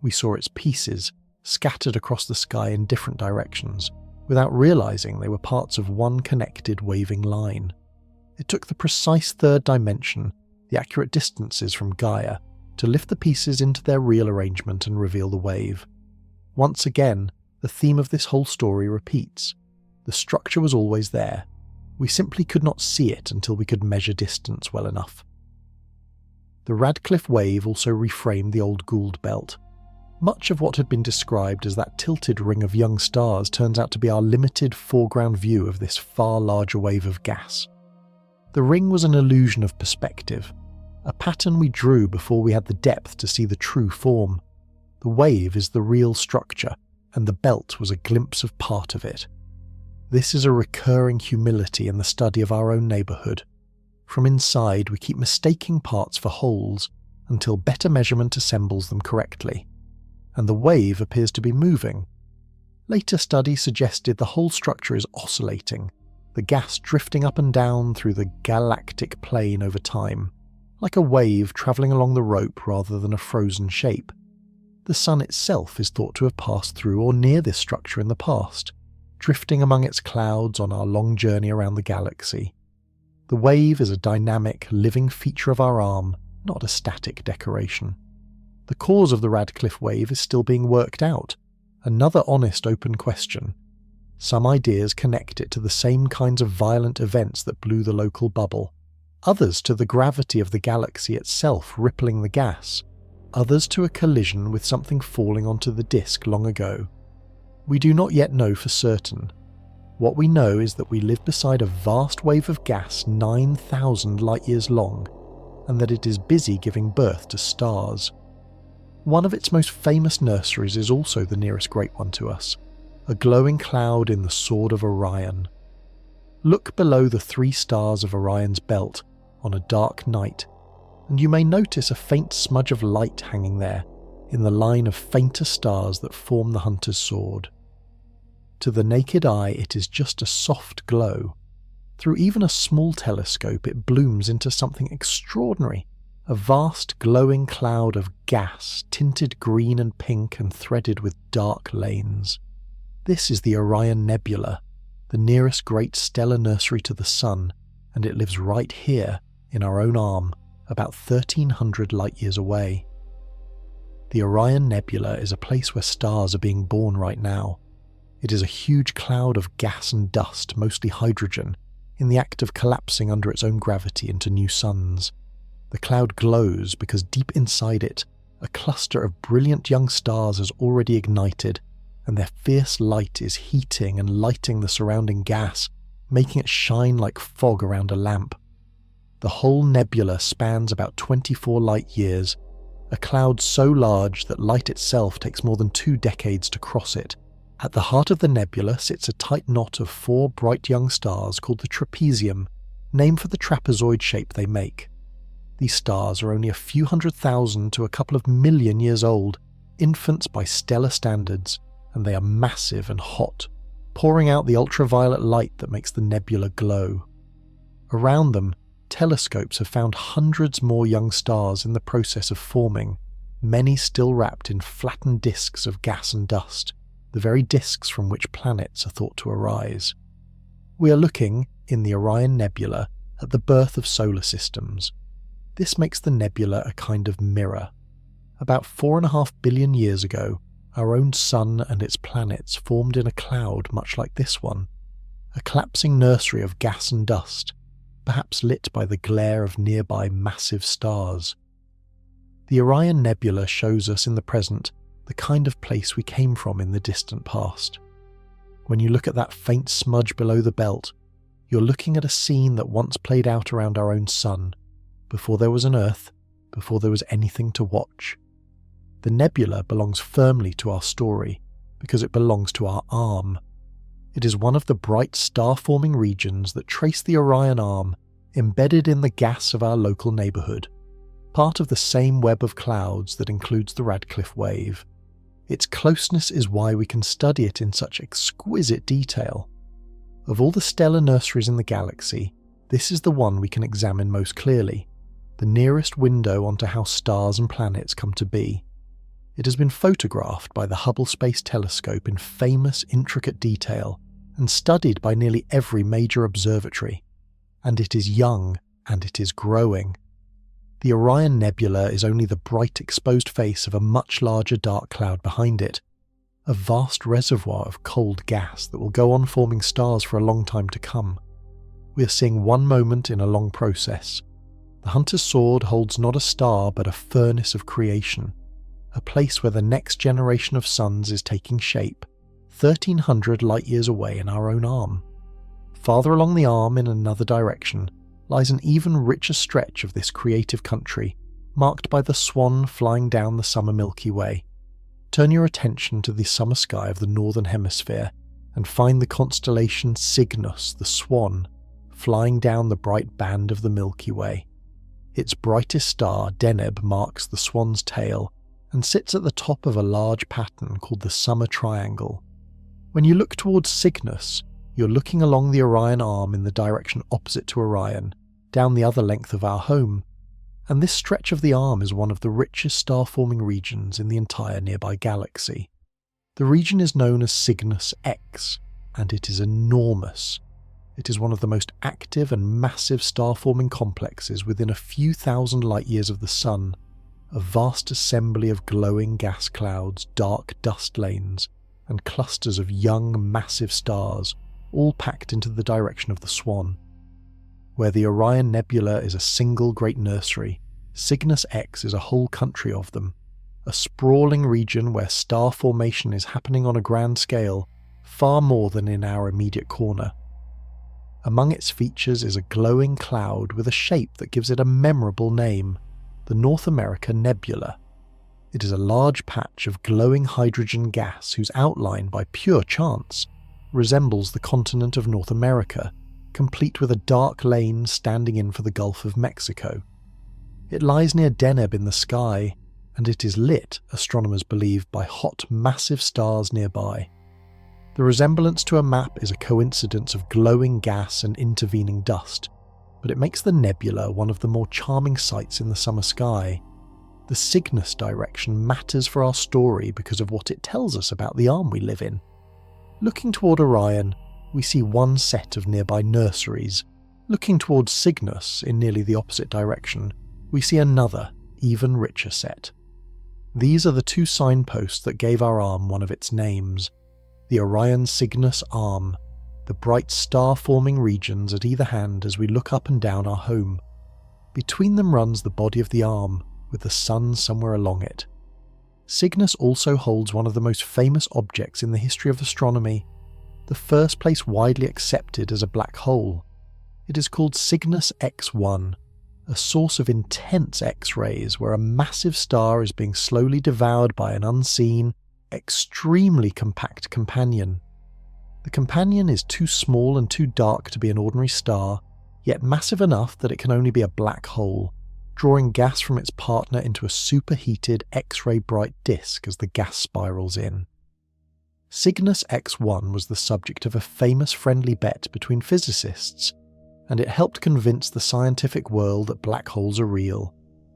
We saw its pieces, scattered across the sky in different directions, without realizing they were parts of one connected waving line. It took the precise third dimension, the accurate distances from Gaia, to lift the pieces into their real arrangement and reveal the wave. Once again, the theme of this whole story repeats. The structure was always there. We simply could not see it until we could measure distance well enough. The Radcliffe Wave also reframed the old Gould Belt. Much of what had been described as that tilted ring of young stars turns out to be our limited foreground view of this far larger wave of gas. The ring was an illusion of perspective, a pattern we drew before we had the depth to see the true form. The wave is the real structure, and the belt was a glimpse of part of it. This is a recurring humility in the study of our own neighbourhood. From inside, we keep mistaking parts for wholes until better measurement assembles them correctly. And the wave appears to be moving. Later study suggested the whole structure is oscillating, the gas drifting up and down through the galactic plane over time, like a wave travelling along the rope rather than a frozen shape. The Sun itself is thought to have passed through or near this structure in the past, drifting among its clouds on our long journey around the galaxy. The wave is a dynamic, living feature of our arm, not a static decoration. The cause of the Radcliffe Wave is still being worked out, another honest open question. Some ideas connect it to the same kinds of violent events that blew the local bubble, others to the gravity of the galaxy itself rippling the gas, others to a collision with something falling onto the disk long ago. We do not yet know for certain. What we know is that we live beside a vast wave of gas 9,000 light-years long, and that it is busy giving birth to stars. One of its most famous nurseries is also the nearest great one to us, a glowing cloud in the Sword of Orion. Look below the 3 stars of Orion's belt on a dark night, and you may notice a faint smudge of light hanging there in the line of fainter stars that form the hunter's sword. To the naked eye, it is just a soft glow. Through even a small telescope, it blooms into something extraordinary, a vast glowing cloud of gas, tinted green and pink and threaded with dark lanes. This is the Orion Nebula, the nearest great stellar nursery to the Sun, and it lives right here, in our own arm, about 1,300 light-years away. The Orion Nebula is a place where stars are being born right now. It is a huge cloud of gas and dust, mostly hydrogen, in the act of collapsing under its own gravity into new suns. The cloud glows because deep inside it, a cluster of brilliant young stars has already ignited, and their fierce light is heating and lighting the surrounding gas, making it shine like fog around a lamp. The whole nebula spans about 24 light-years, a cloud so large that light itself takes more than 2 decades to cross it. At the heart of the nebula sits a tight knot of 4 bright young stars called the trapezium, named for the trapezoid shape they make. These stars are only a few 100,000 to a couple of million years old, infants by stellar standards, and they are massive and hot, pouring out the ultraviolet light that makes the nebula glow. Around them, telescopes have found hundreds more young stars in the process of forming, many still wrapped in flattened disks of gas and dust. the very disks from which planets are thought to arise. We are looking, in the Orion Nebula, at the birth of solar systems. This makes the nebula a kind of mirror. About 4.5 billion years ago, our own Sun and its planets formed in a cloud much like this one, a collapsing nursery of gas and dust, perhaps lit by the glare of nearby massive stars. The Orion Nebula shows us in the present the kind of place we came from in the distant past. When you look at that faint smudge below the belt, you're looking at a scene that once played out around our own Sun, before there was an Earth, before there was anything to watch. The nebula belongs firmly to our story because it belongs to our arm. It is one of the bright star-forming regions that trace the Orion Arm, embedded in the gas of our local neighbourhood, part of the same web of clouds that includes the Radcliffe Wave. Its closeness is why we can study it in such exquisite detail. Of all the stellar nurseries in the galaxy, this is the one we can examine most clearly, the nearest window onto how stars and planets come to be. It has been photographed by the Hubble Space Telescope in famous, intricate detail and studied by nearly every major observatory. And it is young, and it is growing. The Orion Nebula is only the bright exposed face of a much larger dark cloud behind it, a vast reservoir of cold gas that will go on forming stars for a long time to come. We are seeing one moment in a long process. The hunter's sword holds not a star but a furnace of creation, a place where the next generation of suns is taking shape, 1,300 light-years away in our own arm. Farther along the arm in another direction lies an even richer stretch of this creative country, marked by the swan flying down the summer Milky Way. Turn your attention to the summer sky of the northern hemisphere and find the constellation Cygnus, the swan, flying down the bright band of the Milky Way. Its brightest star, Deneb, marks the swan's tail and sits at the top of a large pattern called the Summer Triangle. When you look towards Cygnus, you're looking along the Orion Arm in the direction opposite to Orion, down the other length of our home, and this stretch of the arm is one of the richest star-forming regions in the entire nearby galaxy. The region is known as Cygnus X, and it is enormous. It is one of the most active and massive star-forming complexes within a few thousand light-years of the Sun, a vast assembly of glowing gas clouds, dark dust lanes, and clusters of young, massive stars, all packed into the direction of the swan. Where the Orion Nebula is a single great nursery, Cygnus X is a whole country of them, a sprawling region where star formation is happening on a grand scale, far more than in our immediate corner. Among its features is a glowing cloud with a shape that gives it a memorable name, the North America Nebula. It is a large patch of glowing hydrogen gas whose outline, by pure chance, resembles the continent of North America, complete with a dark lane standing in for the Gulf of Mexico. It lies near Deneb in the sky, and it is lit, astronomers believe, by hot, massive stars nearby. The resemblance to a map is a coincidence of glowing gas and intervening dust, but it makes the nebula one of the more charming sights in the summer sky. The Cygnus direction matters for our story because of what it tells us about the arm we live in. Looking toward Orion, we see one set of nearby nurseries. Looking towards Cygnus, in nearly the opposite direction, we see another, even richer set. These are the two signposts that gave our arm one of its names, the Orion Cygnus Arm, the bright star-forming regions at either hand as we look up and down our home. Between them runs the body of the arm, with the sun somewhere along it. Cygnus also holds one of the most famous objects in the history of astronomy, the first place widely accepted as a black hole. It is called Cygnus X1, a source of intense X-rays where a massive star is being slowly devoured by an unseen, extremely compact companion. The companion is too small and too dark to be an ordinary star, yet massive enough that it can only be a black hole, drawing gas from its partner into a superheated X-ray bright disk as the gas spirals in. Cygnus X1 was the subject of a famous friendly bet between physicists, and it helped convince the scientific world that black holes are real.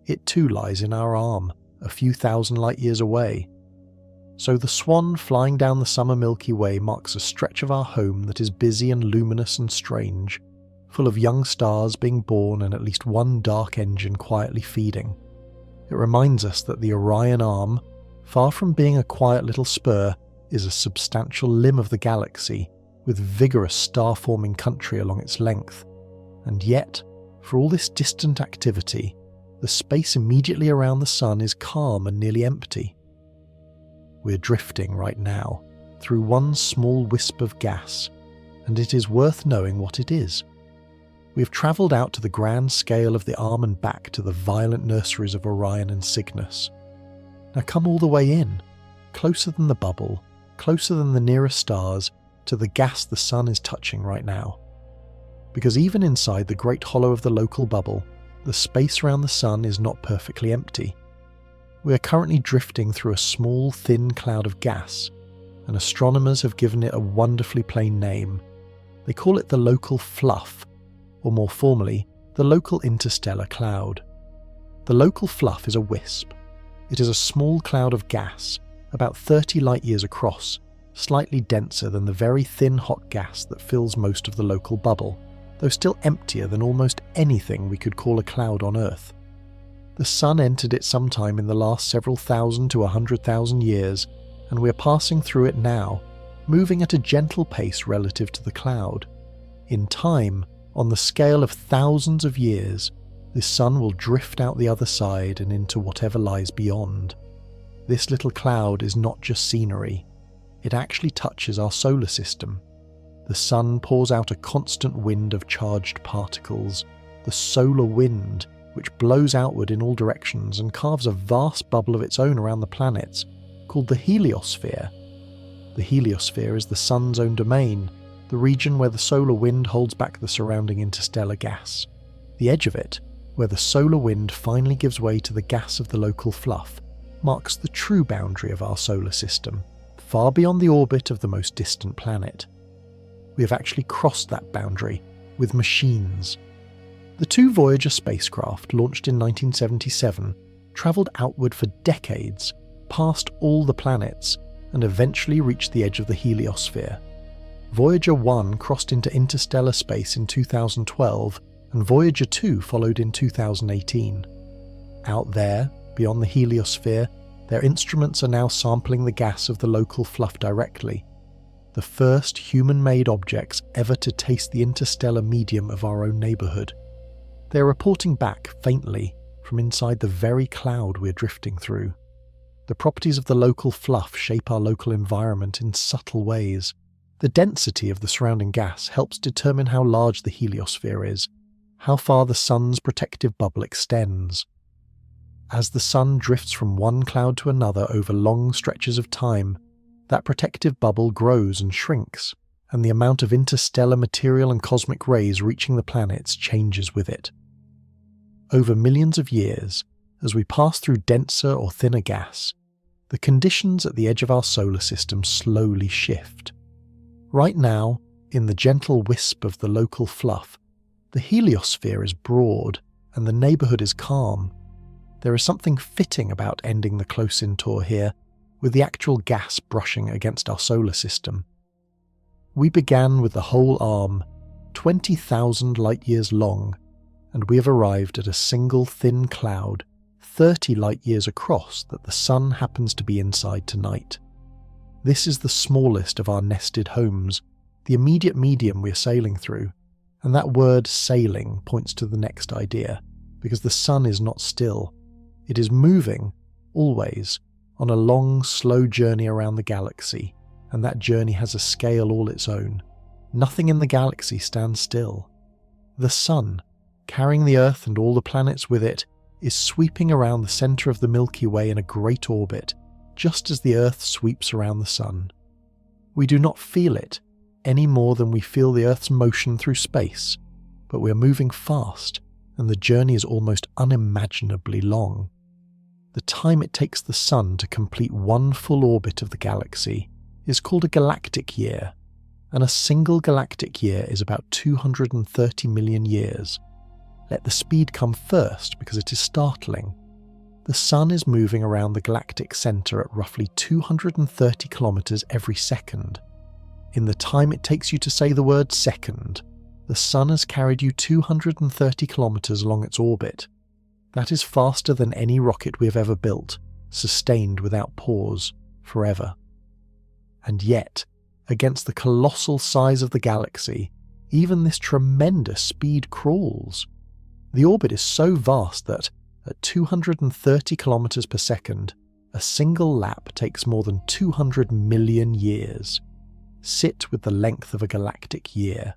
It too lies in our arm, a few thousand light years away. So the swan flying down the summer Milky Way marks a stretch of our home that is busy and luminous and strange, full of young stars being born and at least one dark engine quietly feeding. It reminds us that the Orion Arm, far from being a quiet little spur, is a substantial limb of the galaxy, with vigorous star-forming country along its length. And yet, for all this distant activity, the space immediately around the Sun is calm and nearly empty. We're drifting right now, through one small wisp of gas, and it is worth knowing what it is. We have travelled out to the grand scale of the Arm and back to the violent nurseries of Orion and Cygnus. Now come all the way in, closer than the bubble, closer than the nearest stars, to the gas the Sun is touching right now. Because even inside the great hollow of the local bubble, the space around the Sun is not perfectly empty. We are currently drifting through a small, thin cloud of gas, and astronomers have given it a wonderfully plain name. They call it the local fluff, or more formally, the local interstellar cloud. The local fluff is a wisp. It is a small cloud of gas, about 30 light-years across, slightly denser than the very thin hot gas that fills most of the local bubble, though still emptier than almost anything we could call a cloud on Earth. The Sun entered it sometime in the last several thousand to 100,000 years, and we are passing through it now, moving at a gentle pace relative to the cloud. In time, on the scale of thousands of years, the Sun will drift out the other side and into whatever lies beyond. This little cloud is not just scenery. It actually touches our solar system. The Sun pours out a constant wind of charged particles, the solar wind, which blows outward in all directions and carves a vast bubble of its own around the planets, called the heliosphere. The heliosphere is the Sun's own domain, the region where the solar wind holds back the surrounding interstellar gas. The edge of it, where the solar wind finally gives way to the gas of the local fluff, marks the true boundary of our solar system, far beyond the orbit of the most distant planet. We have actually crossed that boundary with machines. The two Voyager spacecraft, launched in 1977, travelled outward for decades, past all the planets, and eventually reached the edge of the heliosphere. Voyager 1 crossed into interstellar space in 2012, and Voyager 2 followed in 2018. Out there, beyond the heliosphere, their instruments are now sampling the gas of the local fluff directly, the first human-made objects ever to taste the interstellar medium of our own neighbourhood. They are reporting back, faintly, from inside the very cloud we're drifting through. The properties of the local fluff shape our local environment in subtle ways. The density of the surrounding gas helps determine how large the heliosphere is, how far the Sun's protective bubble extends. As the Sun drifts from one cloud to another over long stretches of time, that protective bubble grows and shrinks, and the amount of interstellar material and cosmic rays reaching the planets changes with it. Over millions of years, as we pass through denser or thinner gas, the conditions at the edge of our solar system slowly shift. Right now, in the gentle wisp of the local fluff, the heliosphere is broad and the neighbourhood is calm. There is something fitting about ending the close-in tour here, with the actual gas brushing against our solar system. We began with the whole arm, 20,000 light-years long, and we have arrived at a single thin cloud, 30 light-years across, that the Sun happens to be inside tonight. This is the smallest of our nested homes, the immediate medium we are sailing through, and that word sailing points to the next idea, because the Sun is not still. It is moving, always, on a long, slow journey around the galaxy, and that journey has a scale all its own. Nothing in the galaxy stands still. The Sun, carrying the Earth and all the planets with it, is sweeping around the centre of the Milky Way in a great orbit, just as the Earth sweeps around the Sun. We do not feel it, any more than we feel the Earth's motion through space, but we are moving fast, and the journey is almost unimaginably long. The time it takes the Sun to complete one full orbit of the galaxy is called a galactic year, and a single galactic year is about 230 million years. Let the speed come first because it is startling. The Sun is moving around the galactic centre at roughly 230 kilometers every second. In the time it takes you to say the word second, the Sun has carried you 230 kilometers along its orbit. That is faster than any rocket we have ever built, sustained without pause, forever. And yet, against the colossal size of the galaxy, even this tremendous speed crawls. The orbit is so vast that, at 230 kilometers per second, a single lap takes more than 200 million years. Sit with the length of a galactic year.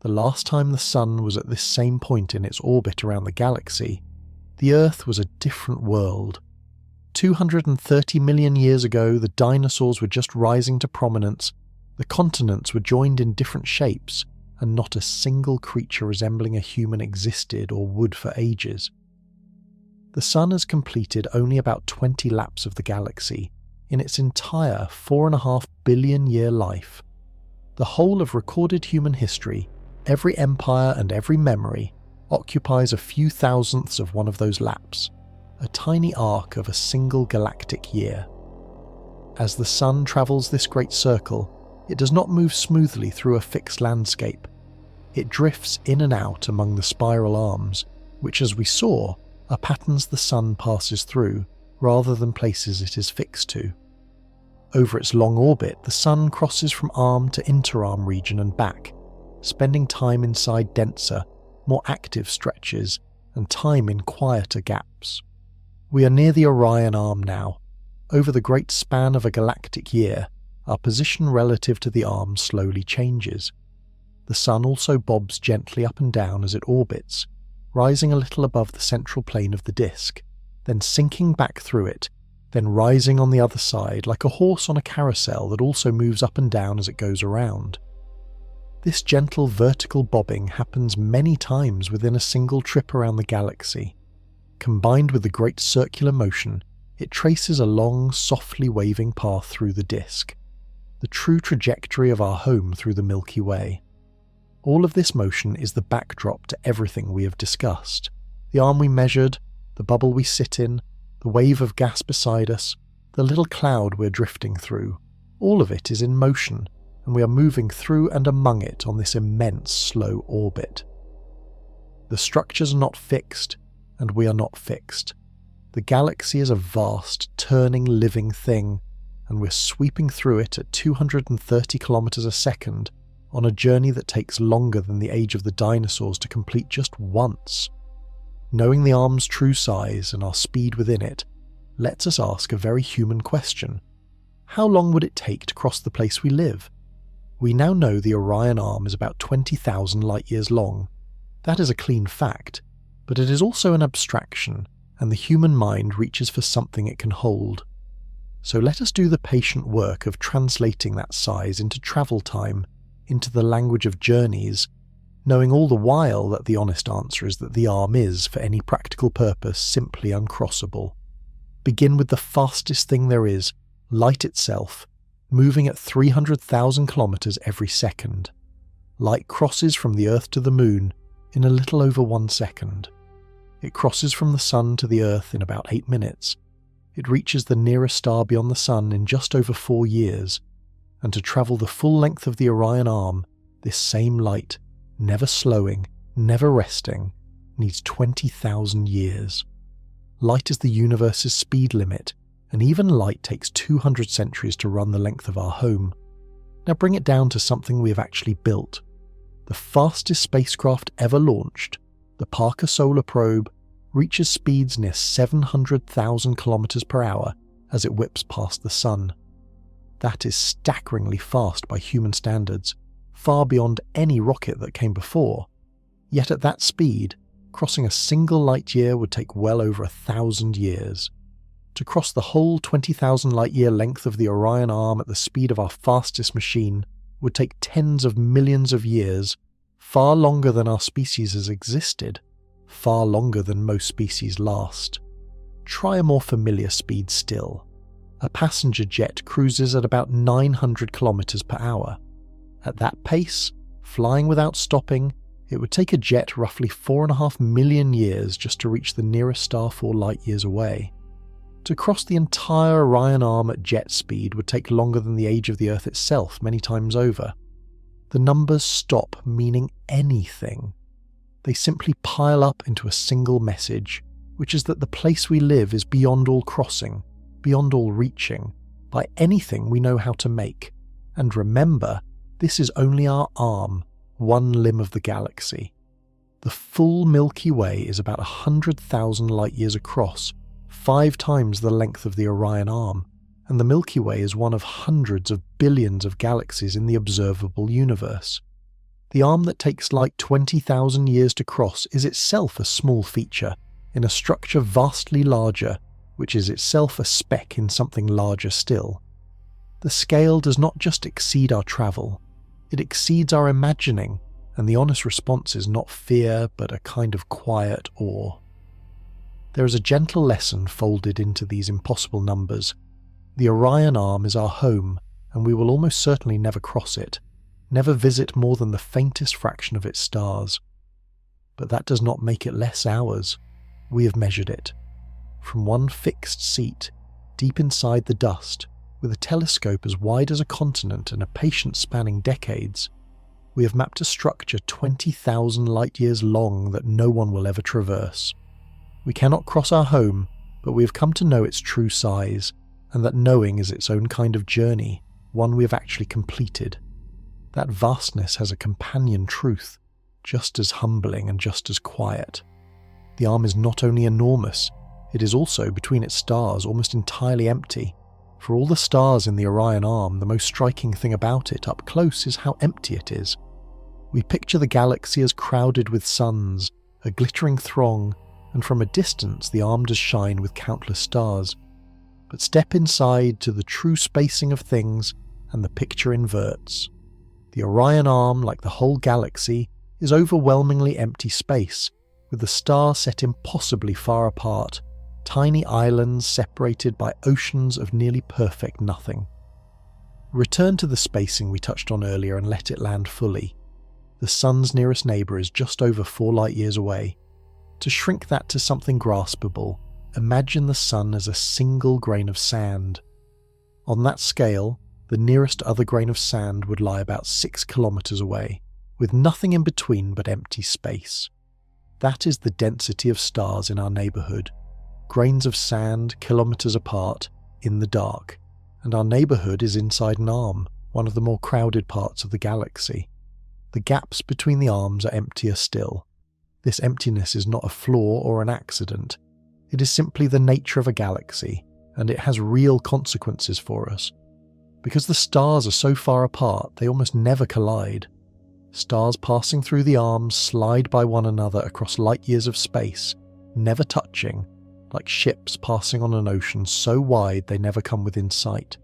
The last time the Sun was at this same point in its orbit around the galaxy, the Earth was a different world. 230 million years ago, the dinosaurs were just rising to prominence, the continents were joined in different shapes, and not a single creature resembling a human existed or would for ages. The Sun has completed only about 20 laps of the galaxy in its entire 4.5 billion year life. The whole of recorded human history, every empire and every memory, occupies a few thousandths of one of those laps, a tiny arc of a single galactic year. As the Sun travels this great circle, it does not move smoothly through a fixed landscape. It drifts in and out among the spiral arms, which, as we saw, are patterns the Sun passes through, rather than places it is fixed to. Over its long orbit, the Sun crosses from arm to interarm region and back, spending time inside denser, more active stretches, and time in quieter gaps. We are near the Orion Arm now. Over the great span of a galactic year, our position relative to the arm slowly changes. The Sun also bobs gently up and down as it orbits, rising a little above the central plane of the disk, then sinking back through it, then rising on the other side like a horse on a carousel that also moves up and down as it goes around. This gentle vertical bobbing happens many times within a single trip around the galaxy. Combined with the great circular motion, it traces a long, softly waving path through the disk, the true trajectory of our home through the Milky Way. All of this motion is the backdrop to everything we have discussed. The arm we measured, the bubble we sit in, the wave of gas beside us, the little cloud we're drifting through. All of it is in motion, and we are moving through and among it on this immense, slow orbit. The structures are not fixed, and we are not fixed. The galaxy is a vast, turning, living thing, and we're sweeping through it at 230 kilometers a second on a journey that takes longer than the age of the dinosaurs to complete just once. Knowing the arm's true size and our speed within it lets us ask a very human question. How long would it take to cross the place we live? We now know the Orion Arm is about 20,000 light-years long. That is a clean fact, but it is also an abstraction, and the human mind reaches for something it can hold. So let us do the patient work of translating that size into travel time, into the language of journeys, knowing all the while that the honest answer is that the arm is, for any practical purpose, simply uncrossable. Begin with the fastest thing there is, light itself, moving at 300,000 kilometers every second. Light crosses from the Earth to the Moon in a little over 1 second. It crosses from the Sun to the Earth in about 8 minutes. It reaches the nearest star beyond the Sun in just over 4 years, and to travel the full length of the Orion Arm, this same light, never slowing, never resting, needs 20,000 years. Light is the universe's speed limit, and even light takes 200 centuries to run the length of our home. Now bring it down to something we have actually built. The fastest spacecraft ever launched, the Parker Solar Probe, reaches speeds near 700,000 kilometers per hour as it whips past the Sun. That is staggeringly fast by human standards, far beyond any rocket that came before. Yet at that speed, crossing a single light year would take well over 1,000 years. To cross the whole 20,000 light-year length of the Orion Arm at the speed of our fastest machine would take tens of millions of years, far longer than our species has existed, far longer than most species last. Try a more familiar speed still. A passenger jet cruises at about 900 kilometers per hour. At that pace, flying without stopping, It would take a jet roughly 4.5 million years just to reach the nearest star 4 light-years away. To cross the entire Orion Arm at jet speed would take longer than the age of the Earth itself many times over. The numbers stop meaning anything. They simply pile up into a single message, which is that the place we live is beyond all crossing, beyond all reaching, by anything we know how to make. And remember, this is only our arm, one limb of the galaxy. The full Milky Way is about 100,000 light-years across, 5 times the length of the Orion Arm, and the Milky Way is one of hundreds of billions of galaxies in the observable universe. The arm that takes light 20,000 years to cross is itself a small feature in a structure vastly larger, which is itself a speck in something larger still. The scale does not just exceed our travel, it exceeds our imagining, and the honest response is not fear but a kind of quiet awe. There is a gentle lesson folded into these impossible numbers. The Orion Arm is our home, and we will almost certainly never cross it, never visit more than the faintest fraction of its stars. But that does not make it less ours. We have measured it. From one fixed seat, deep inside the dust, with a telescope as wide as a continent and a patience spanning decades, we have mapped a structure 20,000 light-years long that no one will ever traverse. We cannot cross our home, but we have come to know its true size, and that knowing is its own kind of journey, one we have actually completed. That vastness has a companion truth, just as humbling and just as quiet. The arm is not only enormous, it is also, between its stars, almost entirely empty. For all the stars in the Orion Arm, the most striking thing about it up close is how empty it is. We picture the galaxy as crowded with suns, a glittering throng, and from a distance the arm does shine with countless stars. But step inside to the true spacing of things, and the picture inverts. The Orion Arm, like the whole galaxy, is overwhelmingly empty space, with the stars set impossibly far apart, tiny islands separated by oceans of nearly perfect nothing. Return to the spacing we touched on earlier and let it land fully. The Sun's nearest neighbour is just over 4 light-years away. To shrink that to something graspable, imagine the Sun as a single grain of sand. On that scale, the nearest other grain of sand would lie about 6 kilometres away, with nothing in between but empty space. That is the density of stars in our neighbourhood. Grains of sand kilometres apart, in the dark, and our neighbourhood is inside an arm, one of the more crowded parts of the galaxy. The gaps between the arms are emptier still. This emptiness is not a flaw or an accident. It is simply the nature of a galaxy, and it has real consequences for us. Because the stars are so far apart, they almost never collide. Stars passing through the arms slide by one another across light-years of space, never touching, like ships passing on an ocean so wide they never come within sight.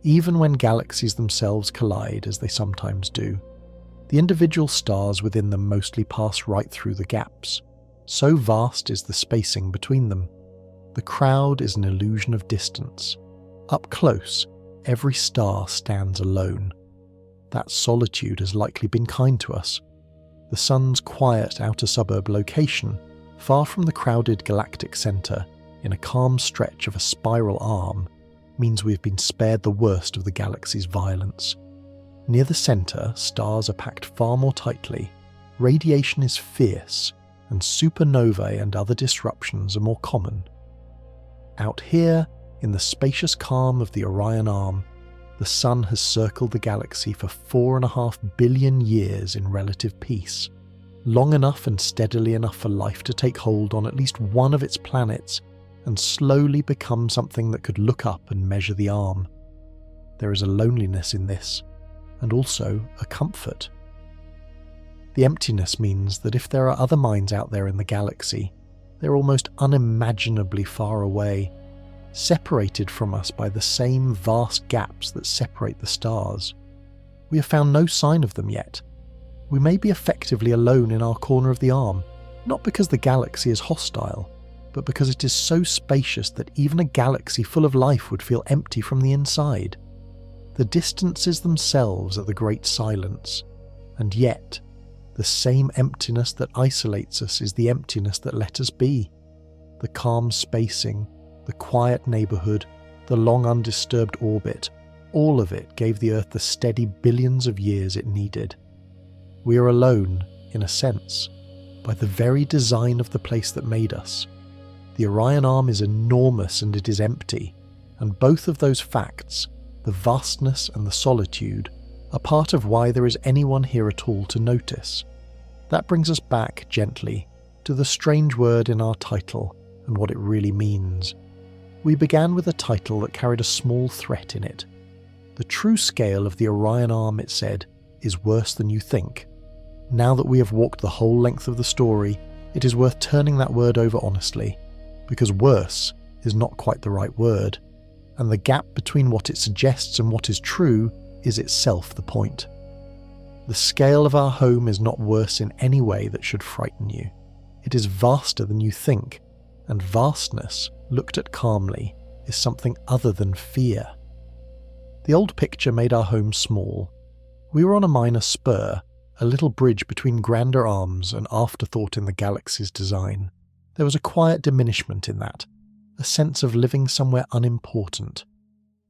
Even when galaxies themselves collide, as they sometimes do, the individual stars within them mostly pass right through the gaps. So vast is the spacing between them. The crowd is an illusion of distance. Up close, every star stands alone. That solitude has likely been kind to us. The Sun's quiet outer suburb location, far from the crowded galactic centre, in a calm stretch of a spiral arm, means we have been spared the worst of the galaxy's violence. Near the centre, stars are packed far more tightly, radiation is fierce, and supernovae and other disruptions are more common. Out here, in the spacious calm of the Orion Arm, the Sun has circled the galaxy for 4.5 billion years in relative peace, long enough and steadily enough for life to take hold on at least one of its planets and slowly become something that could look up and measure the arm. There is a loneliness in this, and also a comfort. The emptiness means that if there are other minds out there in the galaxy, they're almost unimaginably far away, separated from us by the same vast gaps that separate the stars. We have found no sign of them yet. We may be effectively alone in our corner of the arm, not because the galaxy is hostile, but because it is so spacious that even a galaxy full of life would feel empty from the inside. The distances themselves are the great silence, and yet, The same emptiness that isolates us is the emptiness that let us be. The calm spacing, the quiet neighbourhood, the long undisturbed orbit, all of it gave the Earth the steady billions of years it needed. We are alone, in a sense, by the very design of the place that made us. The Orion Arm is enormous and it is empty, and both of those facts, the vastness and the solitude, are part of why there is anyone here at all to notice. That brings us back, gently, to the strange word in our title and what it really means. We began with a title that carried a small threat in it. The true scale of the Orion Arm, it said, is worse than you think. Now that we have walked the whole length of the story, it is worth turning that word over honestly, because worse is not quite the right word, and the gap between what it suggests and what is true is itself the point. The scale of our home is not worse in any way that should frighten you. It is vaster than you think, and vastness, looked at calmly, is something other than fear. The old picture made our home small. We were on a minor spur, a little bridge between grander arms, an afterthought in the galaxy's design. There was a quiet diminishment in that, a sense of living somewhere unimportant.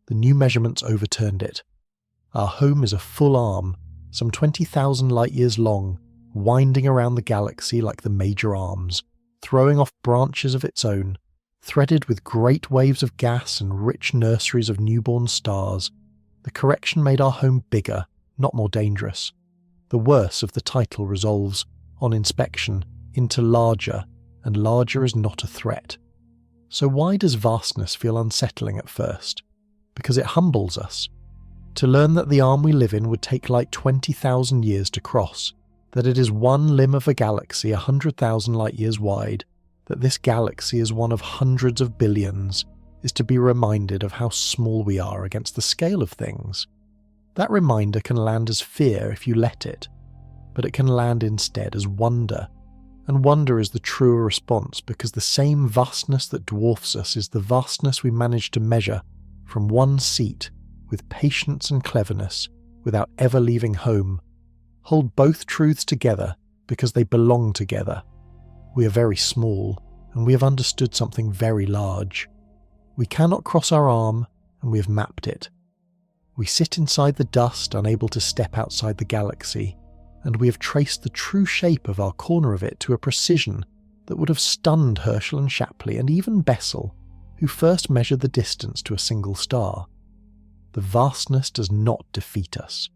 The new measurements overturned it. Our home is a full arm, some 20,000 light-years long, winding around the galaxy like the major arms, throwing off branches of its own, threaded with great waves of gas and rich nurseries of newborn stars. The correction made our home bigger, not more dangerous. The worse of the title resolves, on inspection, into larger, and larger is not a threat. So why does vastness feel unsettling at first? Because it humbles us. To learn that the arm we live in would take like 20,000 years to cross, that it is one limb of a galaxy 100,000 light-years wide, that this galaxy is one of hundreds of billions, is to be reminded of how small we are against the scale of things. That reminder can land as fear if you let it, but it can land instead as wonder. And wonder is the truer response because the same vastness that dwarfs us is the vastness we manage to measure from one seat with patience and cleverness without ever leaving home. Hold both truths together because they belong together. We are very small and we have understood something very large. We cannot cross our arm and we have mapped it. We sit inside the dust unable to step outside the galaxy, and we have traced the true shape of our corner of it to a precision that would have stunned Herschel and Shapley and even BeSSeL, who first measured the distance to a single star. The vastness does not defeat us.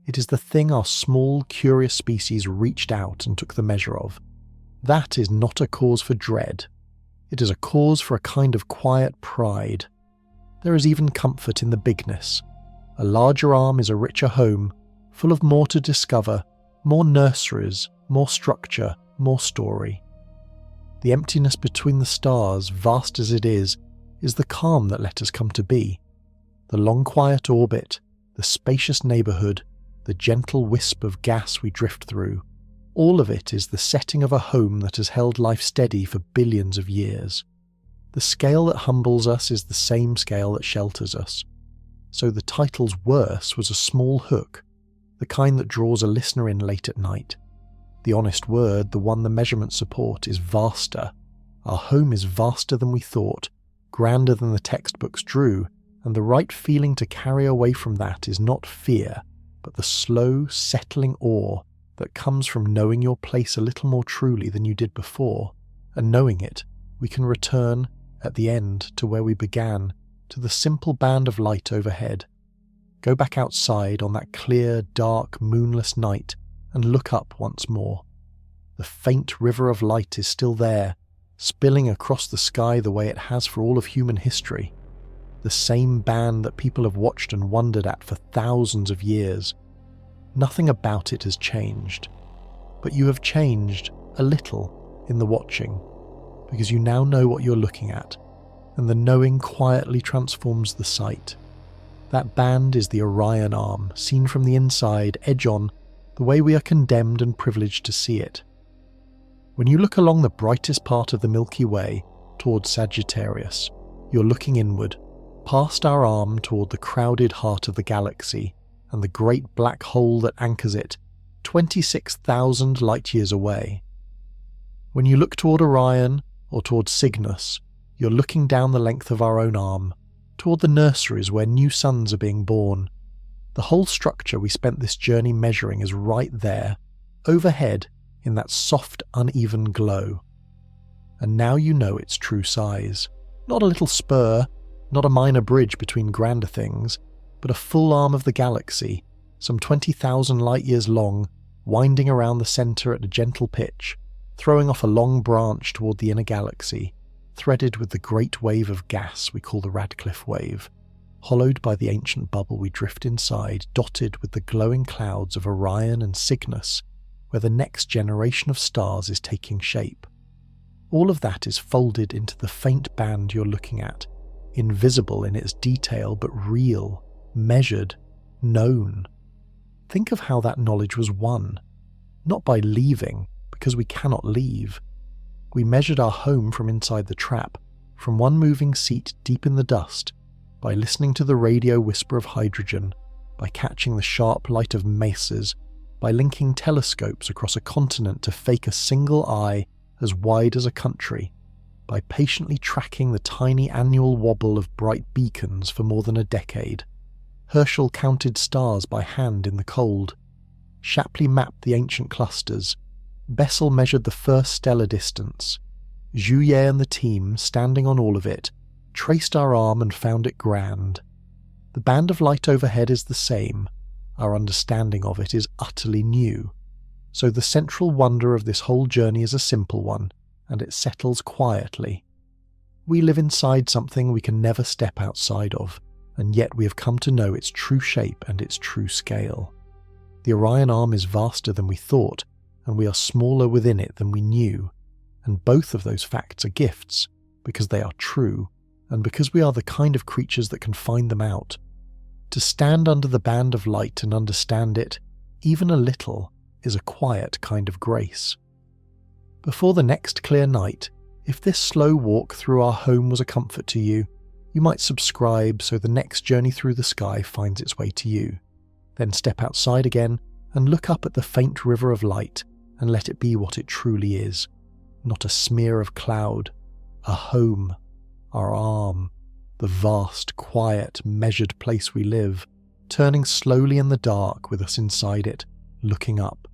It is the thing our small, curious species reached out and took the measure of. That is not a cause for dread. It is a cause for a kind of quiet pride. There is even comfort in the bigness. A larger arm is a richer home, full of more to discover, more nurseries, more structure, more story. The emptiness between the stars, vast as it is the calm that let us come to be. The long quiet orbit, the spacious neighbourhood, the gentle wisp of gas we drift through, all of it is the setting of a home that has held life steady for billions of years. The scale that humbles us is the same scale that shelters us. So the title's worse was a small hook, the kind that draws a listener in late at night. The honest word, the one the measurements support, is vaster. Our home is vaster than we thought, grander than the textbooks drew, and the right feeling to carry away from that is not fear, but the slow, settling awe that comes from knowing your place a little more truly than you did before, and knowing it, we can return, at the end, to where we began, to the simple band of light overhead. Go back outside on that clear, dark, moonless night and look up once more. The faint river of light is still there, spilling across the sky the way it has for all of human history. The same band that people have watched and wondered at for thousands of years. Nothing about it has changed. But you have changed, a little, in the watching, because you now know what you're looking at, and the knowing quietly transforms the sight. That band is the Orion Arm, seen from the inside, edge-on, the way we are condemned and privileged to see it. When you look along the brightest part of the Milky Way, towards Sagittarius, you're looking inward, past our arm toward the crowded heart of the galaxy, and the great black hole that anchors it, 26,000 light-years away. When you look toward Orion or toward Cygnus, you're looking down the length of our own arm, toward the nurseries where new suns are being born. The whole structure we spent this journey measuring is right there, overhead in that soft, uneven glow. And now you know its true size. Not a little spur, not a minor bridge between grander things, but a full arm of the galaxy, some 20,000 light-years long, winding around the centre at a gentle pitch, throwing off a long branch toward the inner galaxy, threaded with the great wave of gas we call the Radcliffe Wave, hollowed by the ancient bubble we drift inside, dotted with the glowing clouds of Orion and Cygnus, where the next generation of stars is taking shape. All of that is folded into the faint band you're looking at, invisible in its detail but real, measured, known. Think of how that knowledge was won, not by leaving, because we cannot leave. We measured our home from inside the trap, from one moving seat deep in the dust, by listening to the radio whisper of hydrogen, by catching the sharp light of mesas, by linking telescopes across a continent to fake a single eye as wide as a country, by patiently tracking the tiny annual wobble of bright beacons for more than a decade. Herschel counted stars by hand in the cold. Shapley mapped the ancient clusters. BeSSeL measured the first stellar distance. João and the team, standing on all of it, traced our arm and found it grand. The band of light overhead is the same. Our understanding of it is utterly new. So the central wonder of this whole journey is a simple one, and it settles quietly. We live inside something we can never step outside of, and yet we have come to know its true shape and its true scale. The Orion Arm is vaster than we thought, and we are smaller within it than we knew, and both of those facts are gifts, because they are true, and because we are the kind of creatures that can find them out. To stand under the band of light and understand it, even a little, is a quiet kind of grace. Before the next clear night, if this slow walk through our home was a comfort to you, you might subscribe so the next journey through the sky finds its way to you. Then step outside again and look up at the faint river of light and let it be what it truly is. Not a smear of cloud, a home, our arm, the vast, quiet, measured place we live, turning slowly in the dark with us inside it, looking up.